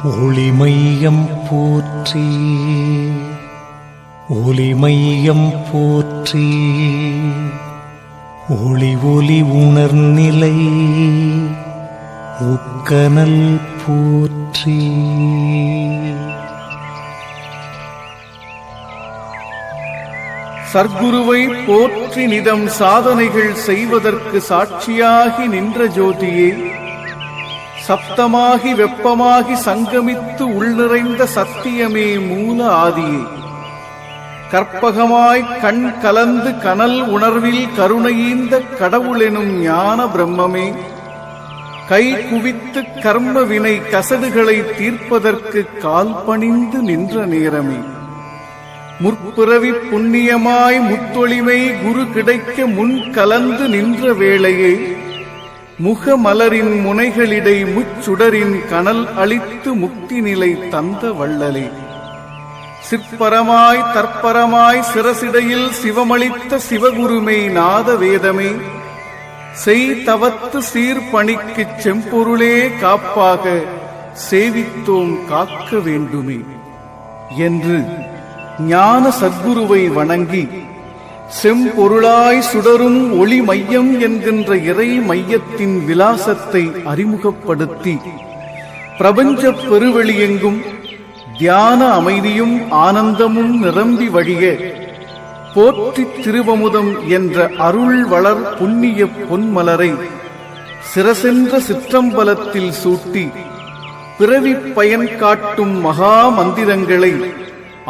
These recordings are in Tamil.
ஒளிமையம் போற்றி, ஒளிமையம் போற்றி, ஒளி ஒளி உணர்நிலை உக்கனல் போற்றி. சர்க்குருவை போற்றி நிதம் சாதனைகள் செய்வதற்கு சாட்சியாகி நின்ற ஜோதியே, சப்தமாகி வெப்பமாகி சங்கமித்து உள்நிறைந்த சத்தியமே மூல ஆதியே, கற்பகமாய் கண் கலந்து கனல் உணர்வில் கருணையீந்த கடவுளெனும் ஞான பிரம்மமே, கை குவித்து கர்ம வினை கசடுகளை தீர்ப்பதற்கு கால் பணிந்து நின்ற நேரமே, முற்பிறவி புண்ணியமாய் முத்தொளிமை குரு கிடைக்க முன் கலந்து நின்ற வேளையே, முகமலரின் முனைகளிடை முச்சுடரின் கனல் அளித்து முக்தி நிலை தந்த வள்ளலே, சிற்பரமாய் தற்பரமாய் சிரசிடையில் சிவமளித்த சிவகுருமை நாத வேதமே, செய் தவத்து சீர்பணிக்குச் செம்பொருளே காப்பாக சேவித்தோம் காக்க வேண்டுமே என்று ஞான சத்குருவை வணங்கி செம்பொருளாய் சுடரும் ஒளி மையம் என்கின்ற இறை மையத்தின் விலாசத்தை அறிமுகப்படுத்தி பிரபஞ்ச பெருவெளியெங்கும் தியான அமைதியும் ஆனந்தமும் நிரம்பி வழிய போற்றி திருவமுதம் என்ற அருள் வளர் புண்ணிய பொன்மலரை சிரசென்ற சிற்றம்பலத்தில் சூட்டி பிறவி பயன் காட்டும் மகா மந்திரங்களை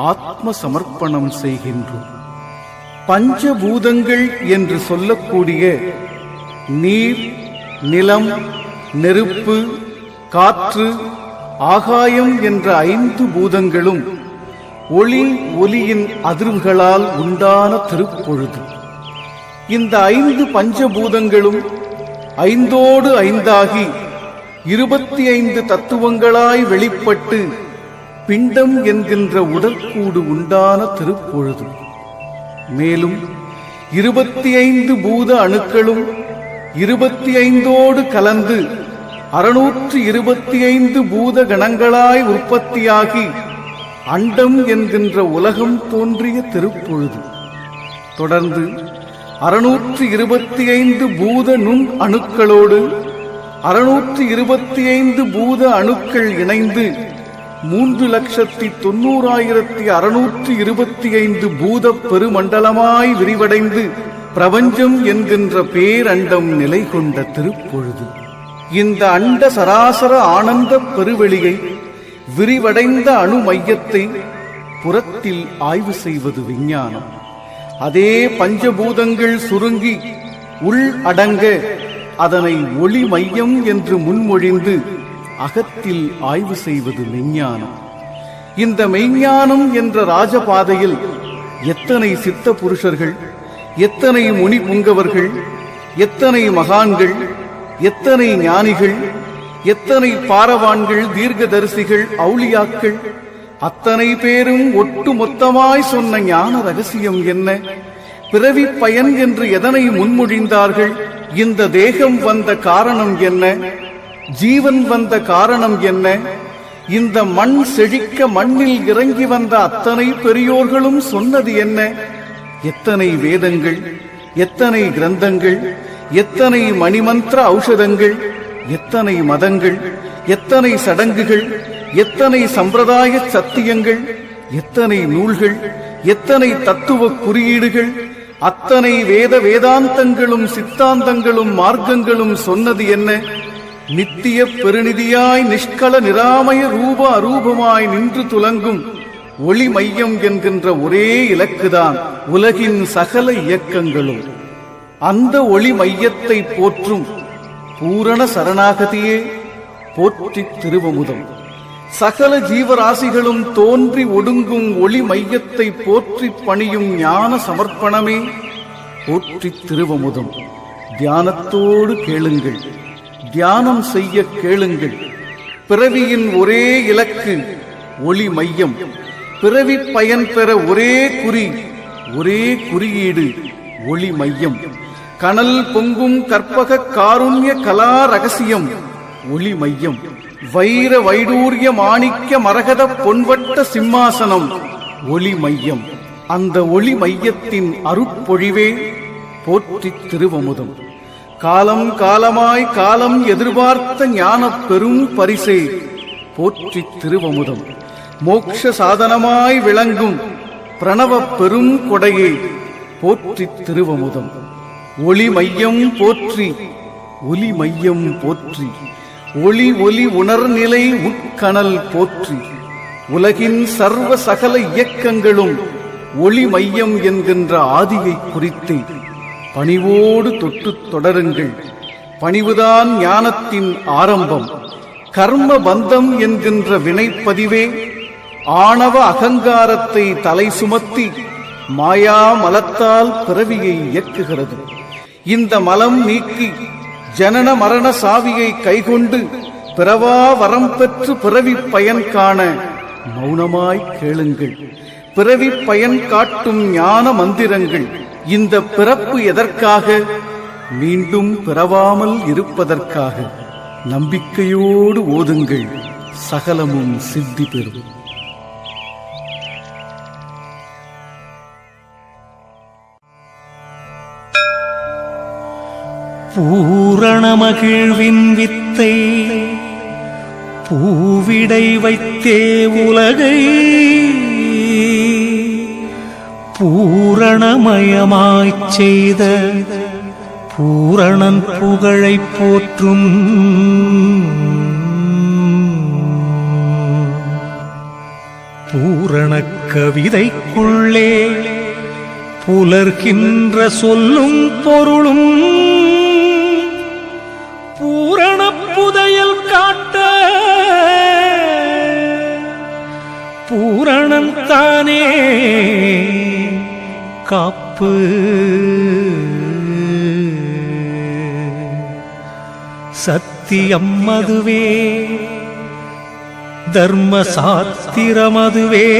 ஆத்ம சமர்ப்பணம் செய்கின்றோம். பஞ்சபூதங்கள் என்று சொல்லக்கூடிய நீர், நிலம், நெருப்பு, காற்று, ஆகாயம் என்ற 5 பூதங்களும் ஒளி ஒலியின் அதிர்வுகளால் உண்டான திருப்பொழுது. இந்த 5 பஞ்சபூதங்களும் 5ஓடு 5ஆகி 25 தத்துவங்களாய் வெளிப்பட்டு பிண்டம் என்கின்ற உடற்கூடு உண்டான திருப்பொழுது. மேலும் 25 பூத அணுக்களும் 25ஓடு கலந்து 625 பூத கணங்களாய் உற்பத்தியாகி அண்டம் என்கின்ற உலகம் தோன்றிய திருப்பொழுது. தொடர்ந்து 625 பூத நுண் அணுக்களோடு 625 பூத அணுக்கள் இணைந்து 3,90,625 பூத பெருமண்டலமாய் விரிவடைந்து பிரபஞ்சம் என்கின்ற பேரண்டம் நிலை கொண்ட திருப்பொழுது. இந்த அண்ட சராசர ஆனந்த பெருவெளியை விரிவடைந்த அணு மையத்தை புறத்தில் ஆய்வு செய்வது விஞ்ஞானம். அதே பஞ்சபூதங்கள் சுருங்கி உள் அடங்க அதனை ஒளி மையம் என்று முன்மொழிந்து அகத்தில் ஆய்வு செய்வது மெய்ஞானம். இந்த மெய்ஞானம் என்ற ராஜபாதையில் எத்தனை சித்த புருஷர்கள், எத்தனை முனி புங்கவர்கள், எத்தனை மகான்கள், எத்தனை ஞானிகள், எத்தனை பாரவான்கள், தீர்க்கதரிசிகள், அவுளியாக்கள், அத்தனை பேரும் ஒட்டு மொத்தமாய் சொன்ன ஞான ரகசியம் என்ன? பிறவி பயன் என்று எதனை முன்மொழிந்தார்கள்? இந்த தேகம் வந்த காரணம் என்ன? ஜீவன் வந்த காரணம் என்ன? இந்த மண் செழிக்க மண்ணில் இறங்கி வந்த அத்தனை பெரியோர்களும் சொன்னது என்ன? எத்தனை வேதங்கள், எத்தனை கிரந்தங்கள், எத்தனை மணிமந்திர ஔஷதங்கள், எத்தனை மதங்கள், எத்தனை சடங்குகள், எத்தனை சம்பிரதாய சத்தியங்கள், எத்தனை நூல்கள், எத்தனை தத்துவ குறியீடுகள், அத்தனை வேத வேதாந்தங்களும் சித்தாந்தங்களும் மார்க்கங்களும் சொன்னது என்ன? நித்திய பெருநிதியாய் நிஷ்கள நிராமய ரூப அரூபமாய் நின்று துலங்கும் ஒளி மையம் என்கின்ற ஒரே இலக்குதான் உலகின் சகல இயக்கங்களும். அந்த ஒளி மையத்தை போற்றும் பூரண சரணாகதியே போற்றி திருவமுதம். சகல ஜீவராசிகளும் தோன்றி ஒடுங்கும் ஒளி மையத்தை போற்றி பணியும் ஞான சமர்ப்பணமே போற்றி திருவமுதம். தியானத்தோடு கேளுங்கள், தியானம் செய்ய கேளுங்கள். பிறவியின் ஒரே இலக்கு ஒளி மையம். பிறவி பயன் பெற ஒரே குறி, ஒரே குறியீடு ஒளி மையம். கனல் பொங்கும் கற்பக காருண்ய கலா ரகசியம் ஒளி மையம். வைர வைடூரிய மாணிக்க மரகத பொன்வட்ட சிம்மாசனம் ஒளி மையம். அந்த ஒளி மையத்தின் அருட்பொழிவே போற்றித் திருவமுதம். காலம் காலமாய் காலம் எதிர்பார்த்த ஞானப் பெரும் பரிசே போற்றித் திருவமுதம். மோட்ச சாதனமாய் விளங்கும் பிரணவப் பெரும் கொடையே போற்றித் திருவமுதம். ஒளி மையம் போற்றி, ஒலி மையம் போற்றி, ஒளி ஒலி உணர்நிலை உட்கணல் போற்றி. உலகின் சர்வ சகல இயக்கங்களும் ஒளி மையம் என்கின்ற ஆதியை குறித்து பணிவோடு தொட்டுத் தொடருங்கள். பணிவுதான் ஞானத்தின் ஆரம்பம். கர்ம பந்தம் என்கின்ற வினைப்பதிவே ஆணவ அகங்காரத்தை தலை சுமத்தி மாயா மலத்தால் பிறவியை இயக்குகிறது. இந்த மலம் நீக்கி ஜனன மரண சாவியை கைகொண்டு பிறவா வரம் பெற்று பிறவி பயன் காண மௌனமாய் கேளுங்கள். பிறவி பயன் காட்டும் ஞான மந்திரங்கள். இந்த பிறப்பு எதற்காக? மீண்டும் பிறவாமல் இருப்பதற்காக. நம்பிக்கையோடு ஓதுங்கள், சகலமும் சித்தி பெறும். பூரண மகிழ்வின் வித்தை பூவிடை வைத்தே உலகை பூரணமயமாய்ச் செய்த பூரணன் புகழைப் போற்றும். பூரணக் கவிதைக்குள்ளே புலர்கின்ற சொல்லும் பொருளும் பூரணப் புதையல் காட்ட பூரணன் தானே காப்பு. சத்தியம் அதுவே, தர்ம சாத்திரம் அதுவே,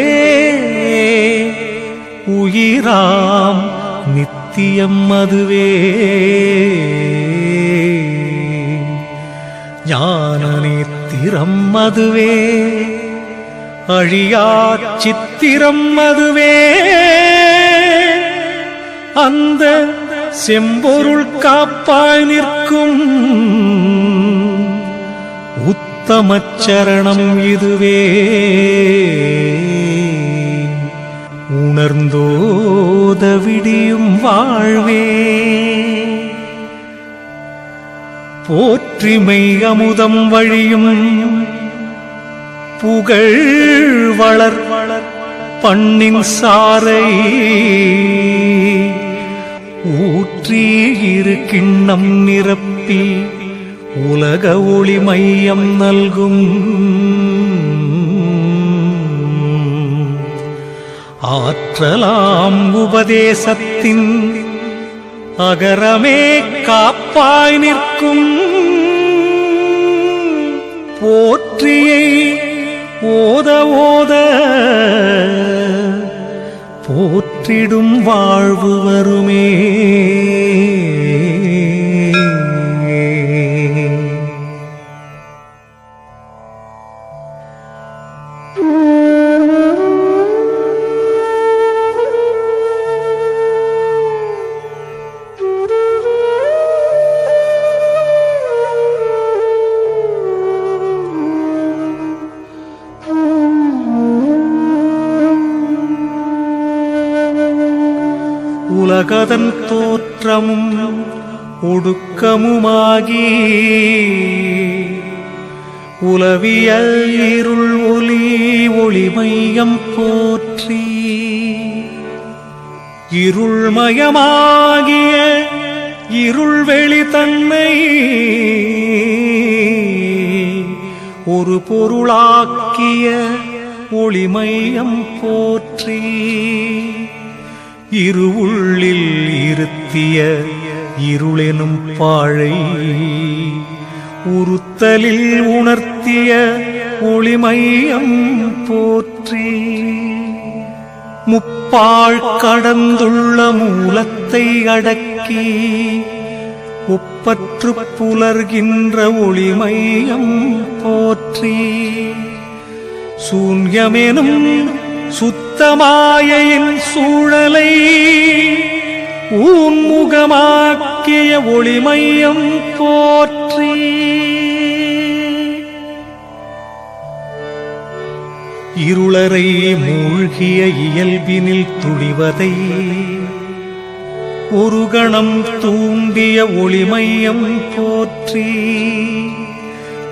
உயிராம் நித்தியம் அதுவே. ஞான நேத்திரம் அதுவே, அழியா சித்திரம் அதுவே. அந்த செம்பொருள் காப்பாய் நிற்கும் உத்தமச்சரணம் இதுவே. உணர்ந்தோத விடியும் வாழ்வே போற்றிமை அமுதம் வழியும் புகழ் வளர் பண்ணின் சாரை ஊற்றி இரு கிண்ணம் நிரப்பி உலக ஒளி மையம் நல்கும். ஆற்றலாம் உபதேசத்தின் அகரமே காப்பாய் நிற்கும் போற்றியை ஓத ஓத போற்றிடும் வாழ்வு வருமே. உலகதன் தோற்றமும் ஒடுக்கமுமாகி உலவிய இருள் ஒளி ஒளிமையம் போற்றி. இருள்மயமாகிய இருள் வெளி தன்னை ஒரு பொருளாக்கிய ஒளிமையம் போற்றி. இருவுள்ளில் இருத்திய இருளெனும் பாழை உறுத்தலில் உணர்த்திய ஒளிமையம் போற்றி. முப்பாழ் கடந்துள்ள மூலத்தை அடக்கி ஒப்பற்று புலர்கின்ற ஒளிமையம் போற்றி சூன்யமெனும் சுத்தமாயின் சூழலை ஊன்முகமாக்கிய ஒளிமையம் போற்றி இருளரை மூழ்கிய இயல்பினில் துடிவதை ஒரு கணம் தூண்டிய ஒளிமையம் போற்றி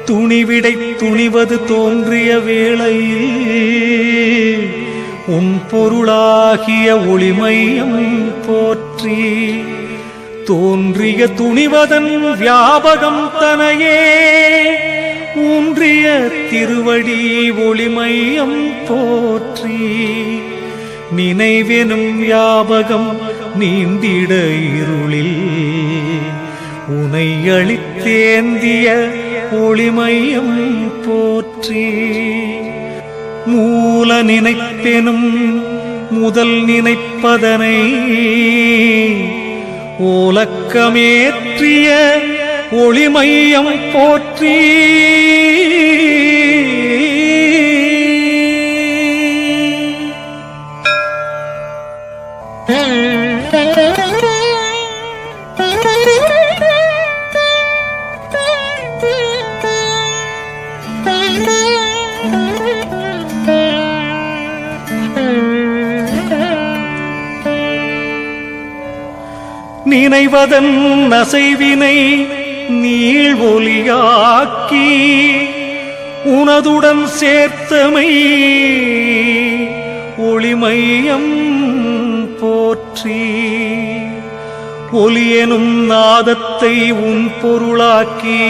துணிவிடை துணிவது தோன்றிய வேளையில் உன் பொருளாகிய ஒளிமையம் போற்றி தோன்றிய துணிவதன் வியாபகம் தனையே ஊன்றிய திருவடி ஒளிமையம் போற்றி நினைவெனும் வியாபகம் நீண்டிட இருளில் உனை அளித்தேந்திய ஒளிமையம் போற்றி மூல நினைப்பெனும் முதல் நினைப்பதனை ஓலக்கமேற்றிய ஒளிமையம் போற்றி நினைவதன் அசைவினை நீள் ஒலியாக்கி உனதுடன் சேர்த்தமை ஒளிமையம் போற்றி ஒலியெனும் நாதத்தை உன் பொருளாக்கி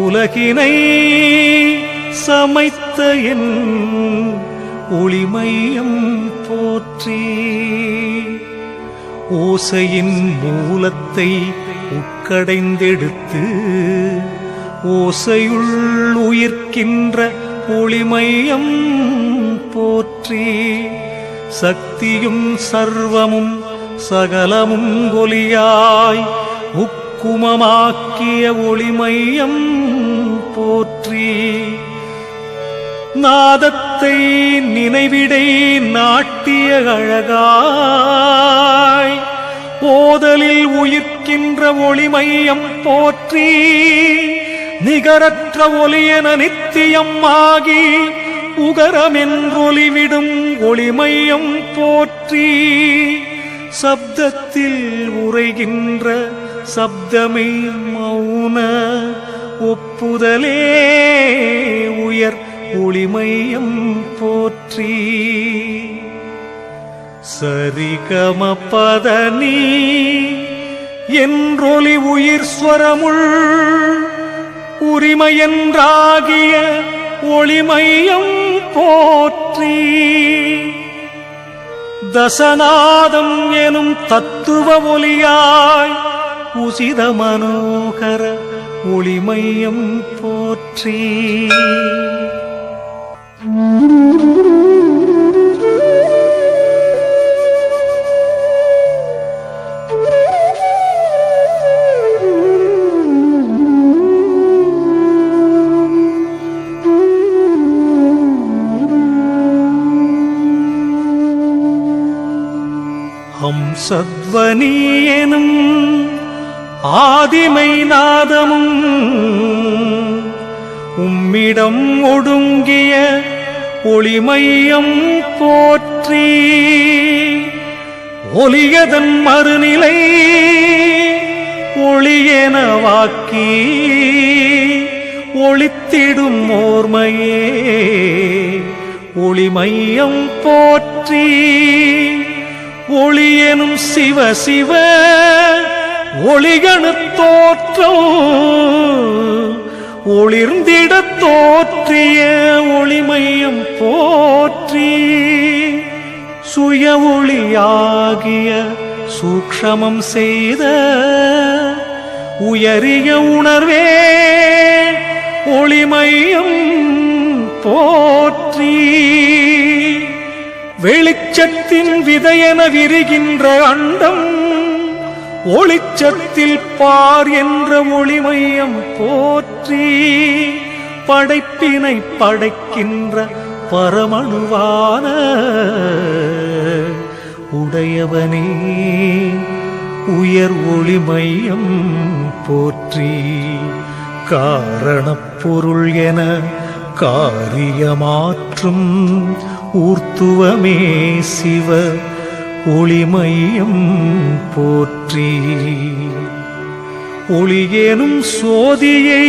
உலகினை சமைத்த என் ஒளிமையம் போற்றி ஓசையின் மூலத்தை உட்கடைந்தெடுத்து ஓசையுள் உயிர்க்கின்ற ஒளிமையம் போற்றி சக்தியும் சர்வமும் சகலமும் ஒலியாய் உக்குமமாக்கிய ஒளிமையம் போற்றி நாதத்தை நினைவிடை நாட்டிய அழகாய் ஓதலில் உயிர்க்கின்ற ஒளிமையம் போற்றி நிகரற்ற ஒலியென நித்தியம் ஆகி உகரமென்றொலிவிடும் ஒளிமையம் போற்றி சப்தத்தில் உரைகின்ற சப்தமே மௌன ஒப்புதலே உயர் ஒளிமையம் போற்றி சரிகம பதனி என்றொலி உயிர் ஸ்வரமுள் உரிமையென்றாகிய ஒளிமையம் போற்றி தசநாதம் எனும் தத்துவ ஒலியாய் உசித மனோகர ஒளிமையம் போற்றி ஹம்சத்வனி எனும் ஆதிமை நாதமும் உம்மிடம் ஒடுங்கிய ஒளிமையம் போற்றி ஒலியதன் மறுநிலை ஒளியெனவாக்கி ஒளித்திடும் ஓர்மையே ஒளிமையம் போற்றி ஒளியெனும் சிவ சிவ ஒளிகணுத் தோற்றம் ஒளிர்ந்திடத் தோற்றிய ஒளிமையம் போற்றி சுய ஒளியாகிய சூக்ஷமம் செய்த உயரிய உணர்வே ஒளிமையம் போற்றி வெளிச்சத்தின் விதையென விரிகின்ற அண்டம் ஒளிச்சத்தில் பார் என்ற ஒளிமையம் போற்றி படைப்பினை படைக்கின்ற பரமணுவான உடையவனே உயர் ஒளிமையம் போற்றி காரணப் பொருள் என காரியமாற்றும் ஊர்த்துவமே சிவ ஒளிமையம் போற்றி ஒளியேனும் சோதியை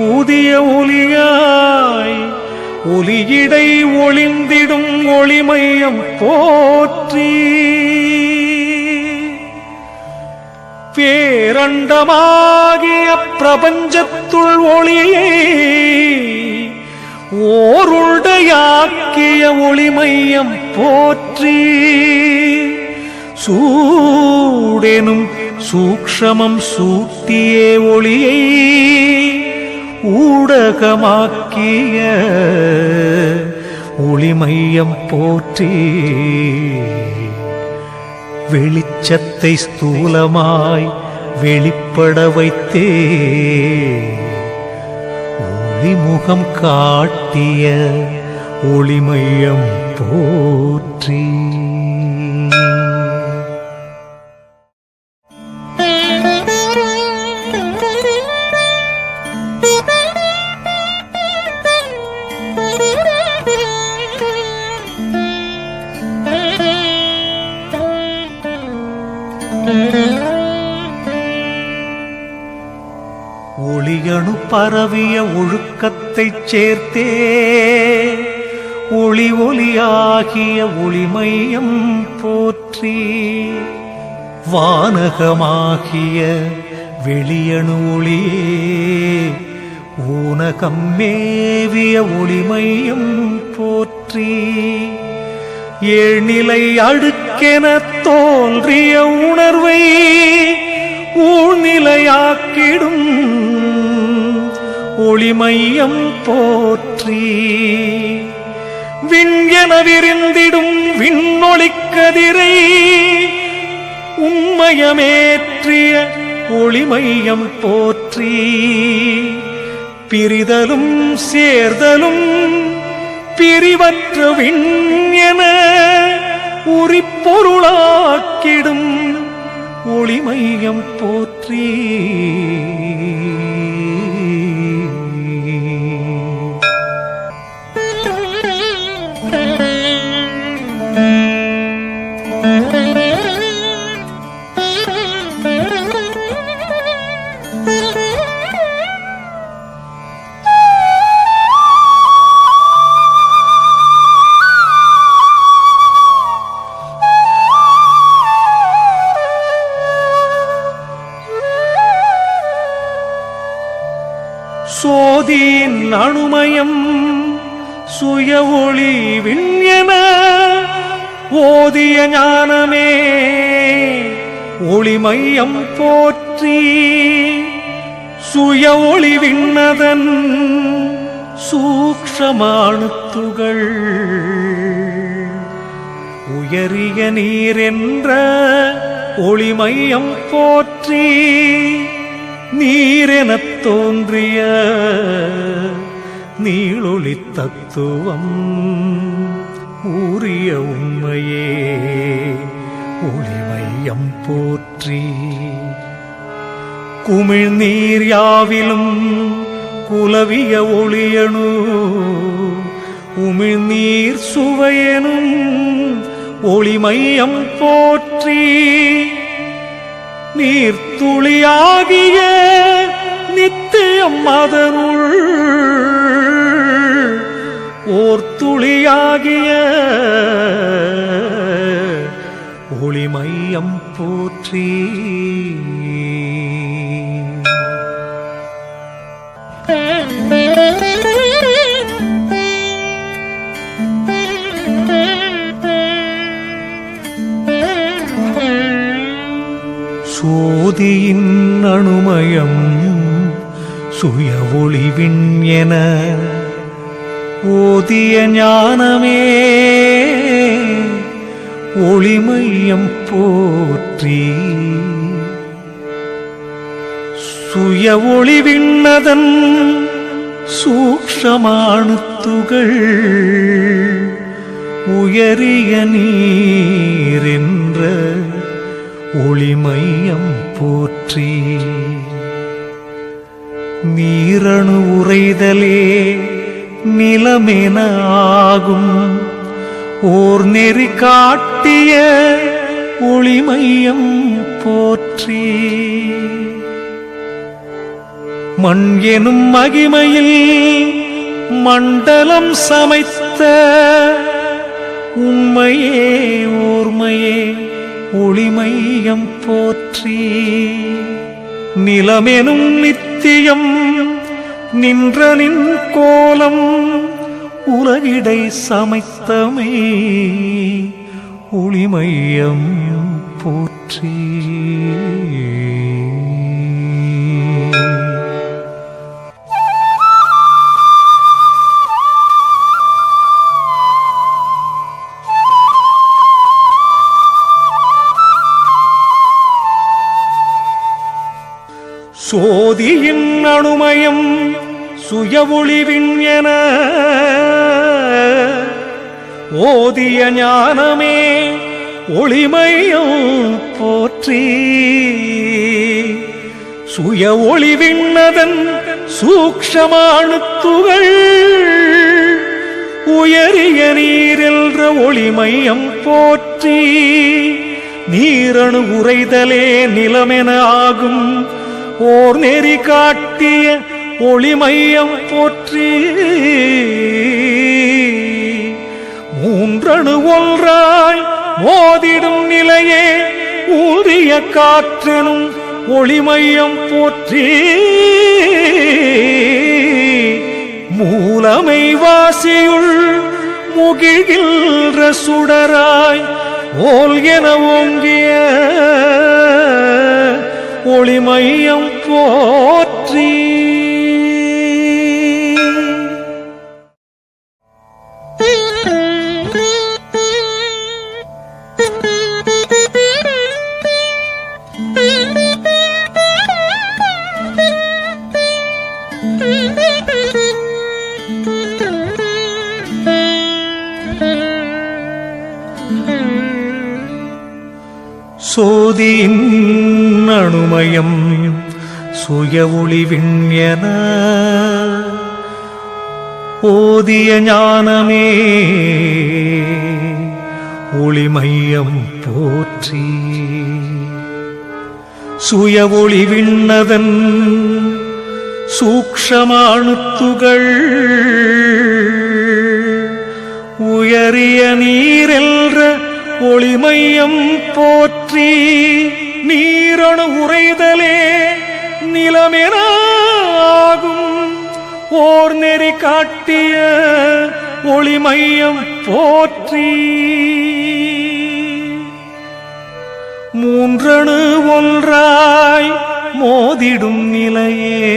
ஊதிய ஒளியாய் ஒளியிடை ஒளிந்திடும் ஒளிமையம் போற்றி பேரண்டமாகிய பிரபஞ்சத்துள் ஒளியை ஓருடையாக்கிய ஒளிமையம் போற்றி சூடெனும் சூக்ஷமம் சூட்டியே ஒளியை ஊடகமாக்கிய ஒளிமையம் போற்றி வெளிச்சத்தை ஸ்தூலமாய் வெளிப்பட வைத்தே ஒளிமுகம் காட்டிய ஒளிமையம் போற்றி ஒளியணு பரவிய ஒழுக்கத்தைச் சேர்த்தே ஒளி ஒளியாகிய ஒளிமையம் போற்றி வானகமாகிய வெளியணு ஒளியே ஊனகம் மேவிய ஒளிமையம் போற்றி ஏழ்நிலை அடுக்கென தோன்றிய உணர்வை ஊழ்நிலையாக்கிடும் ஒளிமையம் போற்றி விண்யென விரிந்திடும் விண்ணொளிக்கதிரை உண்மையமேற்றிய ஒளிமையம் போற்றி பிரிதலும் சேர்தலும் பிரிவற்ற விண்ணென உரிப்பொருளாக்கிடும் ஒளிமையம் போற்றி சோதியின் அணுமயம் சுய ஒளி விண்யென ஓதிய ஞானமே ஒளிமையம் போற்றி சுய ஒளி விண்ணதன் சூக்ஷமாணுத்துகள் உயரிய நீரென்ற ஒளிமையம் போற்றி நீரெனத் தோன்றிய நீளொளி தத்துவம் ஊறிய உண்மையே ஒளிமையம் போற்றி குமிழ் நீர் யாவிலும் குலவிய ஒளியணு உமிழ் நீர் சுவையெனும் ஒளிமையம் போற்றி நீர்த்துளியாகிய நித்தியம் அதனுள் ஓர் துளியாகிய ஒளிமையம் போற்றி சோதியின் அணுமயம் சுய ஒளிவின் என ஓதிய ஞானமே ஒளிமையம் போற்றி சுய ஒளிவிண்ணதன் சூக்ஷமாணுத்துகள் உயரிய நீரென்ற ஒளிமையம் போற்றி நீரணு உறைதலே நிலமென ஆகும் ஓர் நெறி காட்டிய ஒளிமையம் போற்றி மண் எனும் மகிமையில் மண்டலம் சமைத்த உண்மையே ஓர்மையே ஒளிமையம் போற்றி நிலமெனும் நித்தியம் நின்ற நின் கோலம் உலகிடை சமைத்தமை ஒளிமையம் போற்றி சோதியின் அணுமயம் சுய ஒளிவின் என ஓதிய ஞானமே ஒளிமையம் போற்றி சுய ஒளிவிண்ணதன் சூக்ஷமாணுத்துகள் உயரிய நீரென்ற ஒளிமையம் போற்றி நீரணு உறைதலே நிலமென ஆகும் ஓர் நெறி காட்டிய ஒளிமையம் போற்றி மூன்றணு ஒன்றாய் மோதிடும் நிலையே ஊதிய காற்றெனும் ஒளிமையம் போற்றி மூலமை வாசியுள் முகிழ்கின்ற சுடராய் ஓல் என ஓங்கிய ஒளிமையம் போற்றி சோதியின் அணுமயம் சுய ஒளிவின் என ஓதிய ஞானமே ஒளிமையம் போற்றி சுய ஒளிவிண்ணதன் சூக்ஷமாணுத்துகள் உயரிய நீரென்ற ஒளிமையம் போற்றி நீரணு உறைதலே நிலமென ஆகும் ஓர் நெறி காட்டிய ஒளிமையம் போற்றி மூன்றணு ஒன்றாய் மோதிடும் நிலையே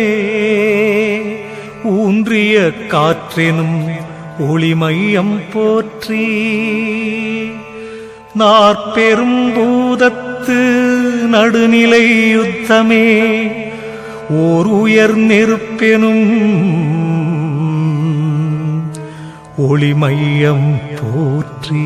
ஊன்றிய காற்றெனும் ஒளிமையம் போற்றி நாற்பெரும் பூதத்து நடுநிலை யுத்தமே ஓர் உயர் நெருப்பெனும் ஒளிமையம் போற்றி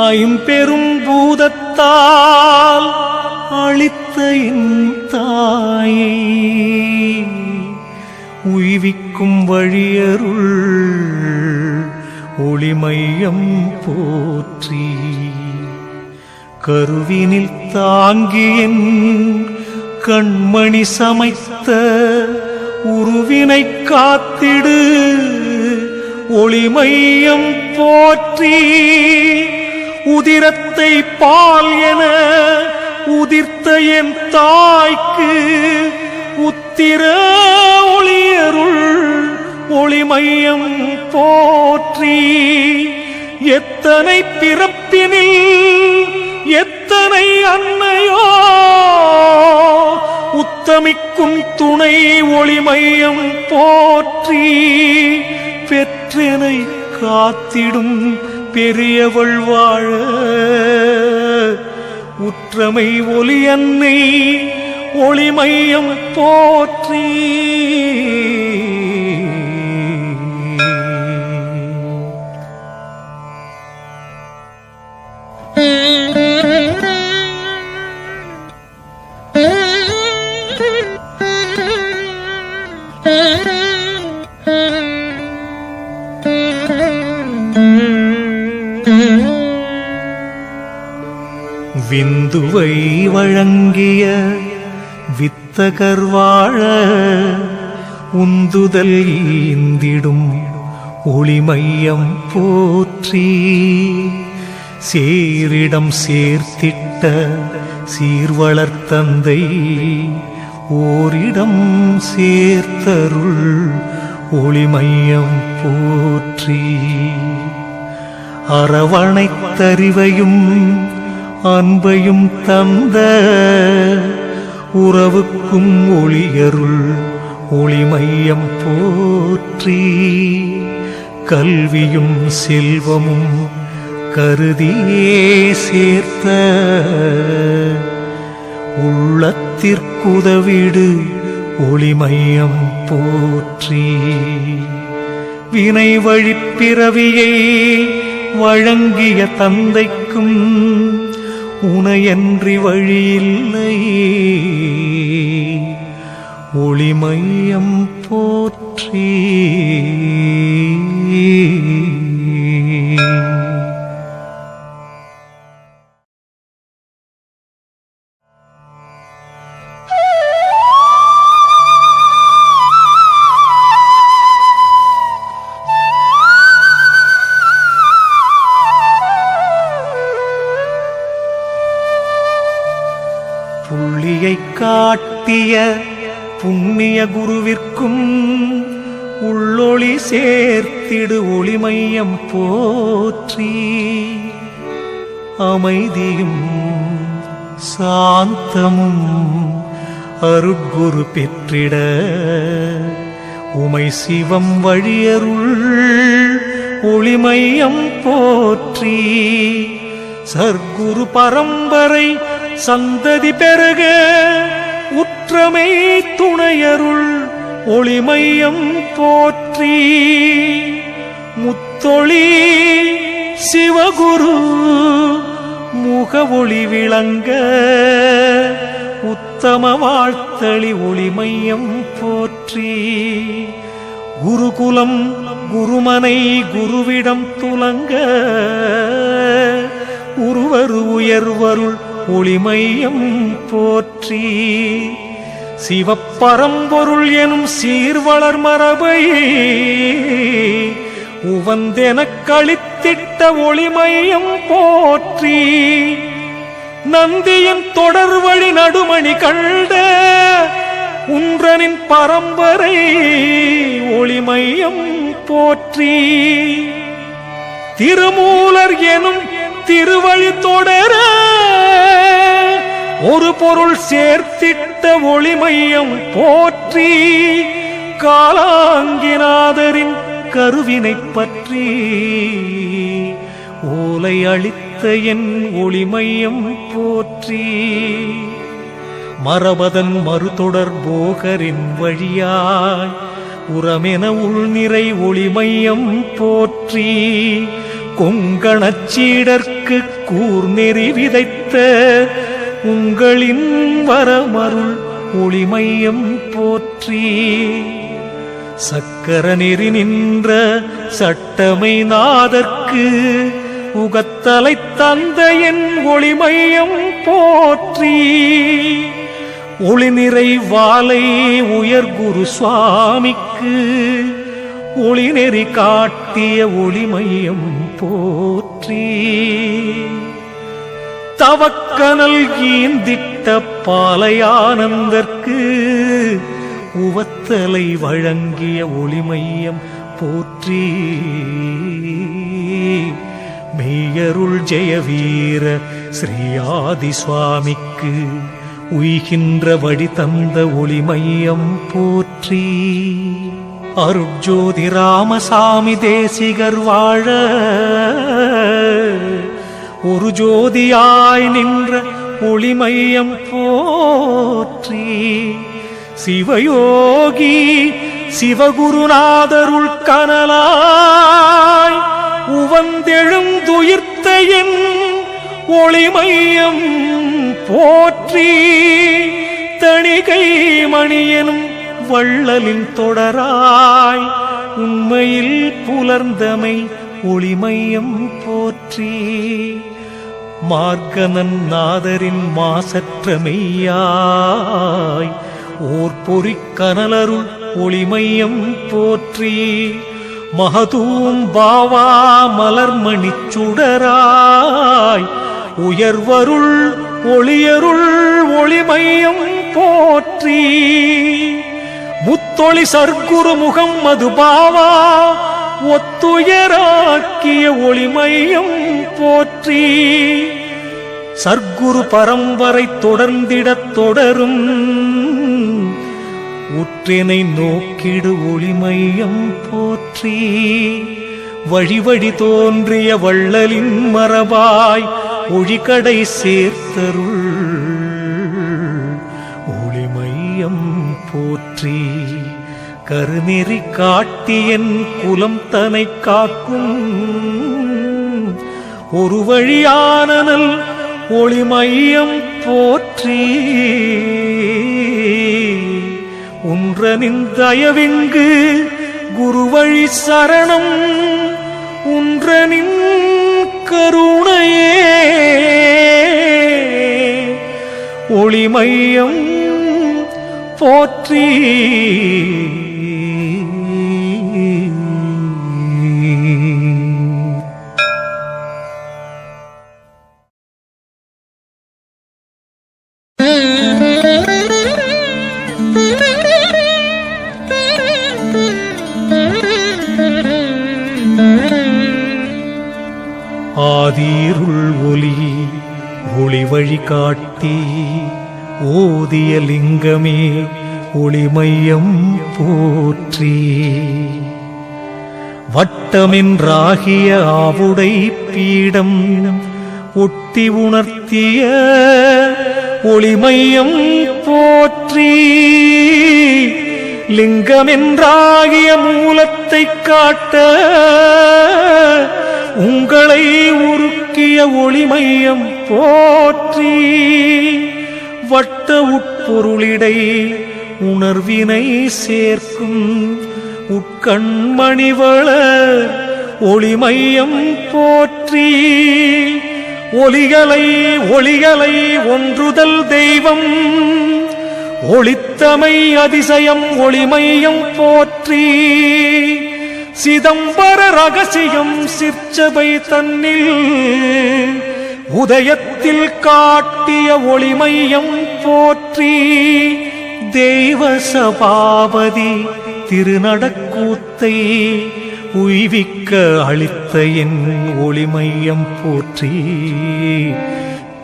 ஐம்பெரும் பூதத்தால் அளித்த என் தாயை உய்விக்கும் வழியருள் ஒளிமையம் போற்றி கருவினில் தாங்கியன் கண்மணி சமைத்த உருவினை காத்திடு ஒளிமையம் போற்றி உதிரத்தை பால் என உதிர்த்த என் தாய்க்கு உத்திர ஒளியருள் ஒளிமையம் போற்றி. எத்தனை பிறப்பினில் எத்தனை அன்னையோ உத்தமிக்கும் துணை ஒளிமையம் போற்றி. பெற்றனை காத்திடும் பெரியவள் வாழ உற்றமை ஒளி அன்னை ஒளிமையம் போற்றி. விந்துவை வழங்கிய வித்தகர் வாழ உந்துதல் ஈந்திடும் ஒளிமையம் போற்றி. சேரிடம் சேர்த்திட்ட சீர்வளர்த்தந்தை ஓரிடம் சேர்த்தருள் ஒளிமையம் போற்றி. அரவணைத்தறிவையும் அன்பையும் தந்த உறவுக்கும் ஒளியருள் ஒளிமையம் போற்றி. கல்வியும் செல்வமும் கருதியே சேர்த்த உள்ளத்திற்குதவிடு ஒளிமையம் போற்றி. வினை வழிப்பிறவியை வழங்கிய தந்தைக்கும் உனையன்றி வழியில்லை ஒளிமையம் போற்றி. புள்ளியை காட்டிய புண்ணிய குருவிற்கும் உள்ளொளி சேர்த்திடு ஒளிமையம் போற்றி. அமைதியும் சாந்தமும் அருட்குரு பெற்றிட உமை சிவம் வழியருள் ஒளிமையம் போற்றி. சர்க்குரு பரம்பரை சந்ததி பெருக உற்றமை துணையருள் ஒளிமையம் போற்றி. முத்தொளி சிவகுரு முக ஒளி விளங்க உத்தம வாழ்த்தளி ஒளிமையம் போற்றி. குருகுலம் குருமனை குருவிடம் துலங்க உருவரு உயர்வருள் ஒளிமையம் போற்றி. சிவப்பரம்பொருள் எனும் சீர்வளர் மரபை உவந்தெனக் களித்திட்ட ஒளிமையம் போற்றி. நந்தியின் தொடர் வழி நடுமணி கண்ட உன்றனின் பரம்பரை ஒளிமையம் போற்றி. திருமூலர் எனும் திருவழி தொடர ஒரு பொருள் சேர்த்திட்ட ஒளிமையம் போற்றி. காலாங்கிநாதரின் கருவினை பற்றி ஓலை அளித்த என் ஒளிமையம் போற்றி. மரபதன் மறுதொடர் போகரின் வழியாய் உரமென உள்நிறை ஒளிமையம் போற்றி. கொங்கணச்சீடர்க்கு கூர்நெறி விதைத்த உங்களின் வரமருள் ஒளிமையம் போற்றி. சக்கர நெறி நின்ற சட்டமை நாதற்கு உகத்தலை தந்த என் ஒளிமையம் போற்றி. ஒளிநிறை வாலை உயர்குரு சுவாமிக்கு ஒளிநெறி காட்டிய ஒளிமையம் போற்றி. தவக்கனல் ஈந்திட்ட பாலையானந்தற்கு உவத்தலை வழங்கிய ஒளிமையம் போற்றி. மெய்யருள் ஜெயவீர ஸ்ரீயாதி சுவாமிக்கு உய்கின்ற வழி தந்த ஒளிமையம் போற்றி. அருட்ஜோதி ராமசாமி தேசிகர் வாழ ஒரு ஜோதியாய் நின்ற ஒளிமையம் போற்றி. சிவயோகி சிவகுருநாதருள் கனலாய் உவந்தெழுந்துயிர்த்த என் ஒளிமையம் போற்றி. தணிகை மணியனும் வள்ளலின் தொடராய் உண்மையில் புலர்ந்தமை ஒளிமையம் போற்றி. மார்கனன் நாதரின் மாசற்ற மெய்யாய் ஓர் பொறிக் கனலருள் ஒளிமையம் போற்றி. மகதூம் பாவா மலர்மணிச் சுடராய் உயர்வருள் ஒளியருள் ஒளிமையம் போற்றி. முத்தொளி சர்க்குரு முகம்மது பாவா ஒத்துயராக்கிய ஒளிமையம் போற்றி. சர்க்குரு பரம்பரை தொடர்ந்திடத் தொடரும் உற்றினை நோக்கிடு ஒளிமையம் போற்றி. வழி வழி தோன்றிய வள்ளலின் மரபாய் ஒழிகடை சேர்த்தருள் ஒளிமையம் போற்றி. கருநெறி காட்டியன் குலம் தனை காக்கும் ஒரு வழியானனல் ஒளிமையம் போற்றி. உன்றனின் தயவிங்கு குருவழி சரணம் உன்றனின் கருணையே ஒளிமையம் போற்றி. ஆதிருள் ஒளி ஒளி வழி காட்டி ஓதிய லிங்கமே ஒளிமையம் போற்றி. வட்டமென்றாகிய ஆவுடை பீடம் ஒட்டி உணர்த்திய ஒளிமையம் போற்றி. லிங்கமென்றாகிய மூலத்தை காட்ட உங்களை உருக்கிய ஒளிமையம் போற்றி. வட்ட உட்பொருளிடை உணர்வினை சேர்க்கும் உட்கண்மணிவளர் ஒளிமையம் போற்றி. ஒளிகளை ஒளிகளை ஒன்றுதல் தெய்வம் ஒளித்தமை அதிசயம் ஒளிமையம் போற்றி. சிதம்பர ரகசியம் சிற்சபை தன்னில் உதயத்தில் காட்டிய ஒளிமையம் போற்றி. தெய்வ சபாபதி திருநடக்கூத்தை உய்விக்க அளித்த என் ஒளிமையம் போற்றி.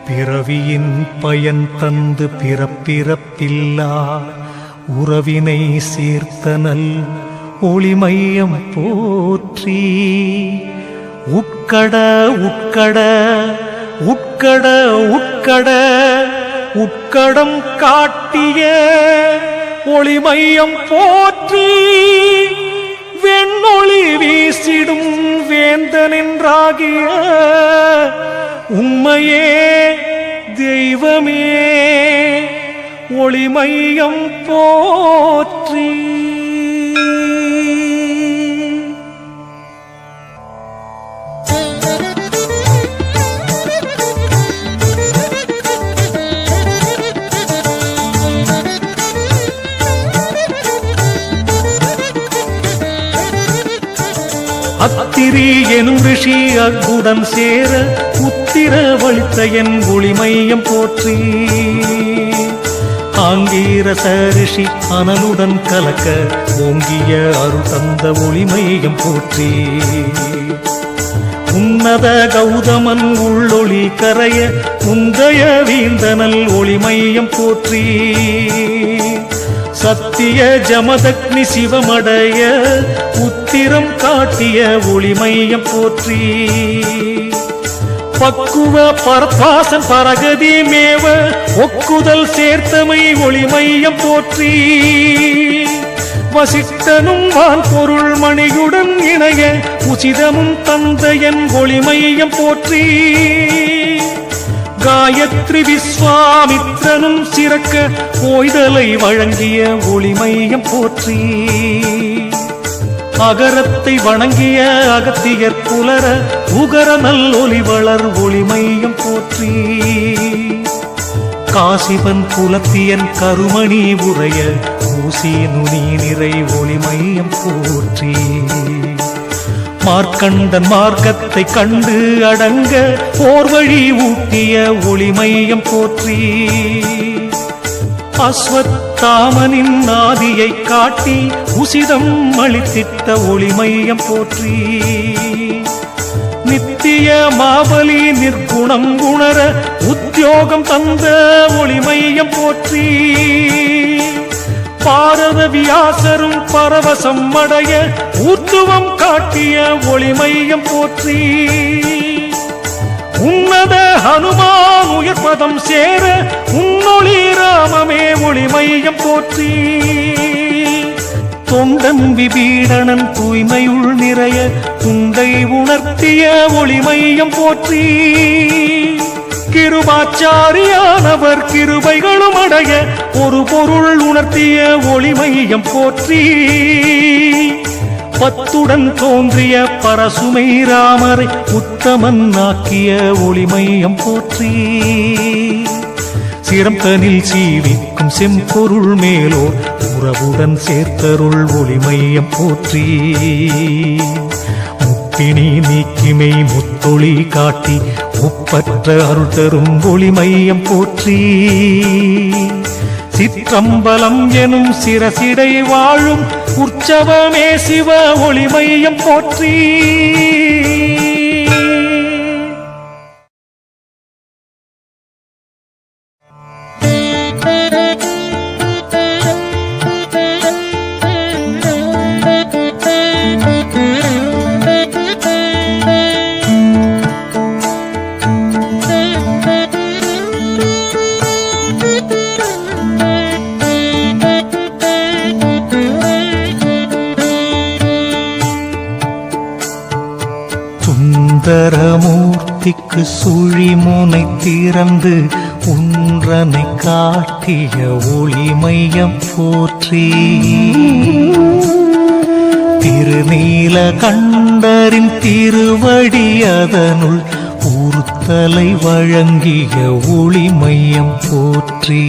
பிறவியின் பயன் தந்து பிறப்பிறப்பில்லா உறவினை சேர்த்தனல் ஒளிமையம் போற்றி. உட்கட உட்கட உட்கட உட்கட உட்கடம் காட்டிய ஒளிமையம் போற்றி. வெண்ணொளி வீசிடும் வேந்தனென்றாகிய உண்மையே தெய்வமே ஒளிமையம் போற்றி. அத்திரி எனும் ரிஷி அக்குடன் சேர உத்திர வலித்த என் ஒளிமையம் போற்றி. ஆங்கீரச ரிஷி அனலுடன் கலக்க ஓங்கிய அருள் தந்த ஒளிமையம் போற்றி. உன்னத கௌதமன் உள்ளொளி கரைய முந்தைய வீந்தனல் ஒளிமையம் போற்றி. சத்திய ஜமதக்னி சிவமடைய உத்திரம் காட்டிய ஒளிமையம் போற்றி. பக்குவ பரத்வாசன் பரகதி மேவ ஒக்குதல் சேர்த்தமை ஒளிமையம் போற்றி. வசிட்டனும் வான் பொருள் மணியுடன் இணைய உசிதமும் தந்தையன் ஒளிமையம் போற்றி. காயத்ரி விஸ்வாமித்ரனும் சிறக்க ஓய்தலை வழங்கிய ஒளிமையம் போற்றி. அகரத்தை வணங்கிய அகத்தியர் புலர உகர நல்லொளி வளர் ஒளிமையம் போற்றி. காசிவன் புலத்தியன் கருமணி உரைய ஊசி நுனி நிறை ஒளிமையம் போற்றி. மார்க்கண்டன் மார்க்கத்தை கண்டு அடங்க போர் வழி ஊட்டிய ஒளிமையம் போற்றி. அஸ்வத்தாமனின் ஆதியை காட்டி உசிதம் அளித்திட்ட ஒளிமையம் போற்றி. நித்திய மாபலி நிற்குணம் உணர உத்தியோகம் தந்த ஒளிமையம் போற்றி. பாரத வியாசரும் பரவசம் அடைய ஊர்த்துவம் காட்டிய ஒளிமையம் போற்றி. உன்னத ஹனுமான் உயர்பதம் சேர உன்னொளி ராமமே ஒளிமையம் போற்றி. தொண்டன் விபீடனன் தூய்மையுள் நிறைய துண்டை உணர்த்திய ஒளிமையம் போற்றி. கிருபாச்சாரியானவர் கிருபைகளும் அடைய ஒரு பொருள் உணர்த்திய ஒளிமையம் போற்றி. பத்துடன் தோன்றிய பரசுமை ராமரை உத்தமன் ஆக்கிய ஒளிமையம் போற்றி. சிரம்பனில் சீவிக்கும் செம்பொருள் மேலோர் உறவுடன் சேர்த்தருள் ஒளிமையம் போற்றி. முப்பினி நீக்கிமை முத்தொளி காட்டி ஒப்பற்ற அருள் தரும் ஒளிமையம் போற்றி. சிற்றம்பலம் எனும் சிரசிடை வாழும் உற்சவமே சிவ ஒளிமையம் போற்றி. சுந்தரமூர்த்திக்கு சுழிமுனை திறந்து ஒன்றனை காட்டிய ஒளிமையம் போற்றி. திருநீல கண்டரின் திருவடி அதனுள் உறுத்தலை வழங்கிய ஒளிமையம் போற்றி.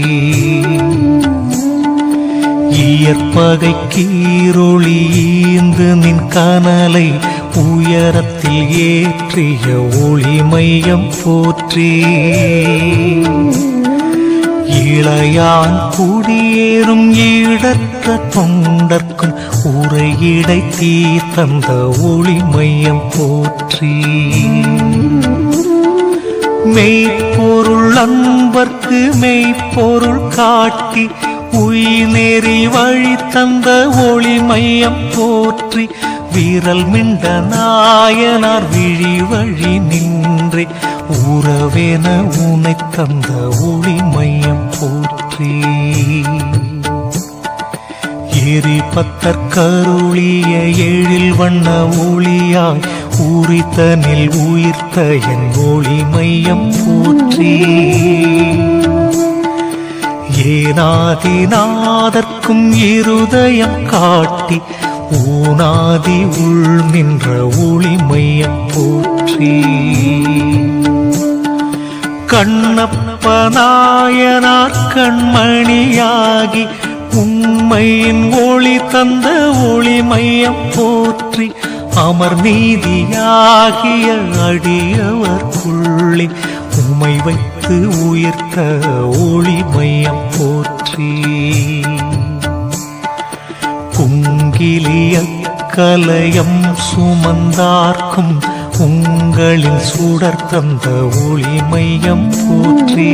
இயற்பகை கீரொளி ஈந்து நின் கனலை உயரத்தில் ஏற்றிய ஒளிமையம் போற்றி. இளையான் குடியேறும் ஈடற்ற தொண்டர்க்கும் உரையிடை தீ தந்த ஒளிமையம் போற்றி. மெய்ப்பொருள் அன்பர்க்கு மெய்ப்பொருள் காட்டி உயிர்நெறி வழி தந்த ஒளிமையம் போற்றி. வீரல் மிண்ட நாயனார் விழி வழி நின்றே உறவென உனை தந்த ஒளிமையம் போற்றி. எரிபத்தர் கருளிய எழில் வண்ண ஒளியாய் உரித்தனில் உயிர்த்த என் ஒளிமையம் போற்றி. ஏனாதிநாதற்கும் இருதயம் காட்டி ஊனாதி உள் நின்ற ஒளிமையம் போற்றி. கண்ணப்ப நாயனார் கண்மணியாகி உண்மையின் ஒளி தந்த ஒளிமையம் போற்றி. அமர் நீதியாகிய அடியவர்க்குள்ளே உமை வைத்த வைத்து உயிர்த்த ஒளிமையம் போற்றி. குங்கிலிய கலயம் சுமந்தார்க்கும் உங்களின் சுடர் தந்த ஒளிமையம் போற்றி.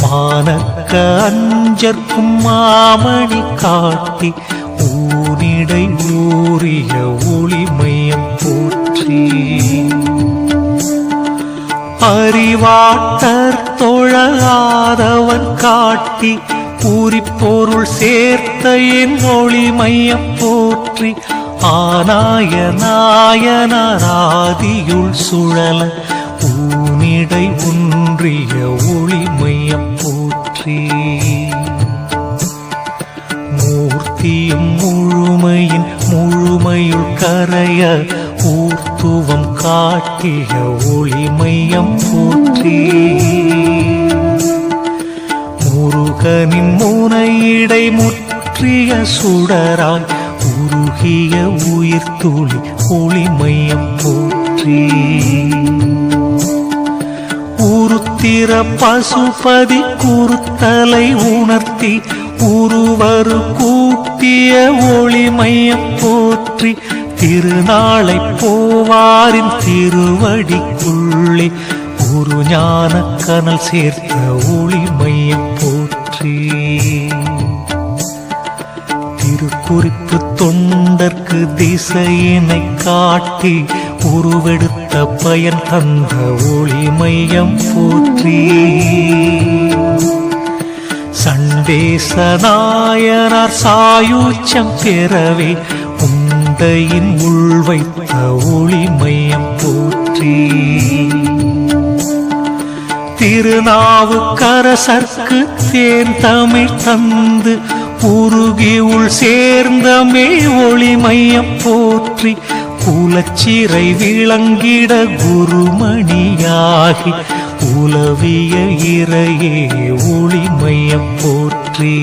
மானக்க அஞ்சற்கும் மாமணி காட்டி ஊனிடை ஊறிய ஒளிமையம் போற்றி. அறிவாட்டர் தொழாதவன் காட்டி பூரிப்பொருள் சேர்த்த என் ஒளிமையம் போற்றி. ஆனாய நாயனாராதியுள் சுழல ஊனிடை ஒன்றிய ஒளிமையம் போற்றி. மூர்த்தியும் முழுமையின் முழுமையுள் கரைய ஊர்த்துவம் காட்டிய ஒளிமையம் போற்றி. முருகனின் முனையிடை முற்றிய சுடராய் உருகிய உயிர் துளி ஒளிமையம் போற்றி. உருத்திர பசுபதி குருத்தலை உணர்த்தி உருவரு கூட்டிய ஒளிமையம் போற்றி. திருநாளை போவாரின் திருவடிக்குள்ளே ஒரு ஞான கனல் சேர்த்த ஒளிமையம் போற்றி. திருக்குறிப்பு தொண்டர்க்கு திசையினை காட்டி உருவெடுத்த பயன் தந்த ஒளிமையம் போற்றி. சண்டேசநாயனார் சாயுச்சம் பெறவே உண்டையின் உள் வைத்த ஒளிமையம் போற்றி. திருநாவுக்கரசர்க்கு தேன் தமிழ் தந்து உருகி உள் சேர்ந்தமே ஒளிமையம் போற்றி. குலச்சிறை விளங்கிட குருமணியாகி உலவிய இறையே ஒளிமையம் போற்றி.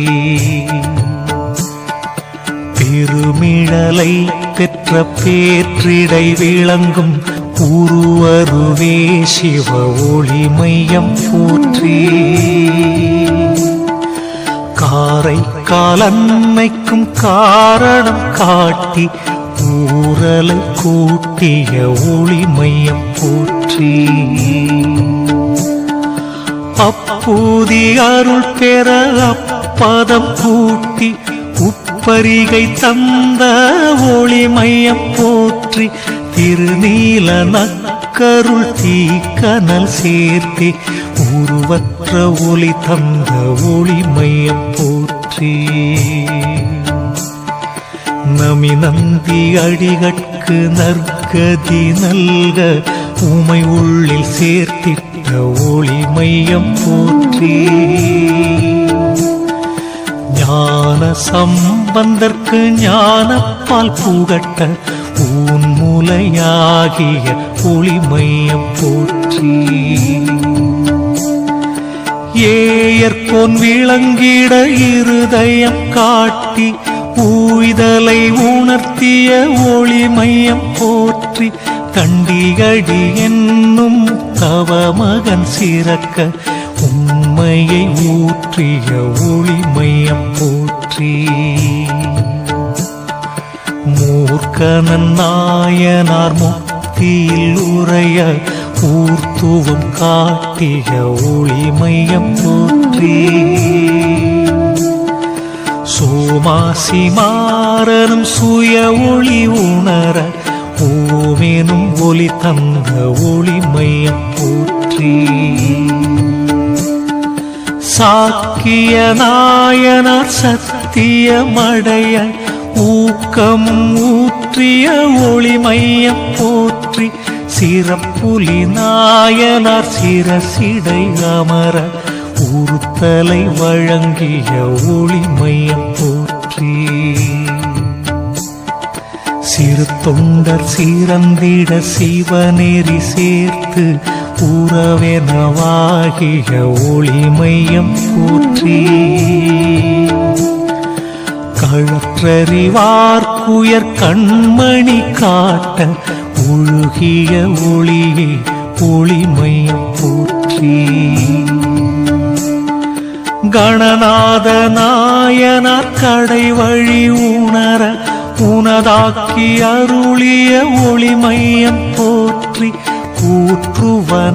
பெருமிழலை பெற்ற பேற்றிடை விளங்கும் உருவருவே சிவ ஒளிமையம் போற்றி. காரைக்கால் அன்னைக்கும் காரணம் காட்டி ஊரலை கூட்டிய ஒளிமையம் போற்றி. அப்பூதி அருள் பெற அப்பதம் கூட்டி உப்பரிகை தந்த ஒளிமையம் போற்றி. திருநீல நக்கருள் தீக்கனல் சேர்த்தே உருவற்ற ஒளி தந்த ஒளிமையம் போற்றி. நமி நந்தி அடிகட்கு நற்கதி நல்க உமை உள்ளில் சேர்த்திட்ட ஒளிமையம் போற்றி. ஞான சம்பந்தர்க்கு ஞானப்பால் புகட்ட ஊன்முலையாகிய ஒளிமையம் போற்றி. ஏயற்பொன் விளங்கிட இருதயம் காட்டி ஊய்தலை உணர்த்திய ஒளிமையம் போற்றி. தண்டிகடி என்னும் தவமகன் சிறக்க உண்மையை ஊற்றிய ஒளிமையம் போற்றி. மூர்க்கனன் நாயனார் முக்தியில் உரைய ஊர்த்துவம் காட்டிய ஒளிமையம் போற்றி. சோமாசி மாறனும் சுய ஒளி உணர ஓமெனும் ஒளி தந்த ஒளிமையம் போற்றி. சாக்கிய நாயனார் சத்தியமடைய ஊக்கமும் ஊற்றிய ஒளிமையம் போற்றி. சிறப்புலி நாயனார் சிரசிடை அமர உறுத்தலை வழங்கிய ஒளிமையம் போற்றி. சிறு தொண்டர் சீரந்திட சிவநெறி சேர்த்து உறவெனவாகிய ஒளிமையம் போற்றி. கழற்றறிவார்க்குயர் கண்மணி காட்ட ஒழுகிய ஒளியை ஒளிமையம் போற்றி. கணநாத நாயனார் கடை வழி உணர உனதாக்கி அருளிய ஒளிமையம் போற்றி. கூற்றுவனாயனார்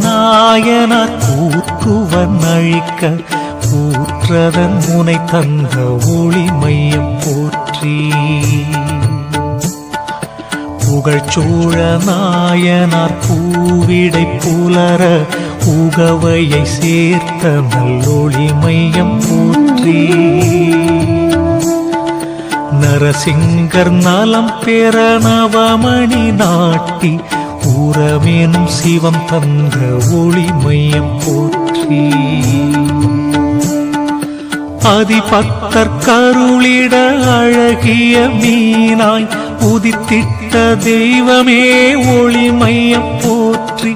கூற்றுவன் அழிக்க கூற்றதன் முனை தந்த ஒளிமையம் போற்றி. புகழ்ச்சோழ நாயனார் பூவிடை புலர உகவையை சேர்த்த நல்லொளிமையம் போற்றி. நரசிங்கர் நலம் பெற நவமணி நாட்டி உறவேனும் சிவம் தந்த ஒளிமையம் போற்றி. அதிபத்தர் கருளிட அழகிய மீனாய் உதித்திட்ட தெய்வமே ஒளிமையம் போற்றி.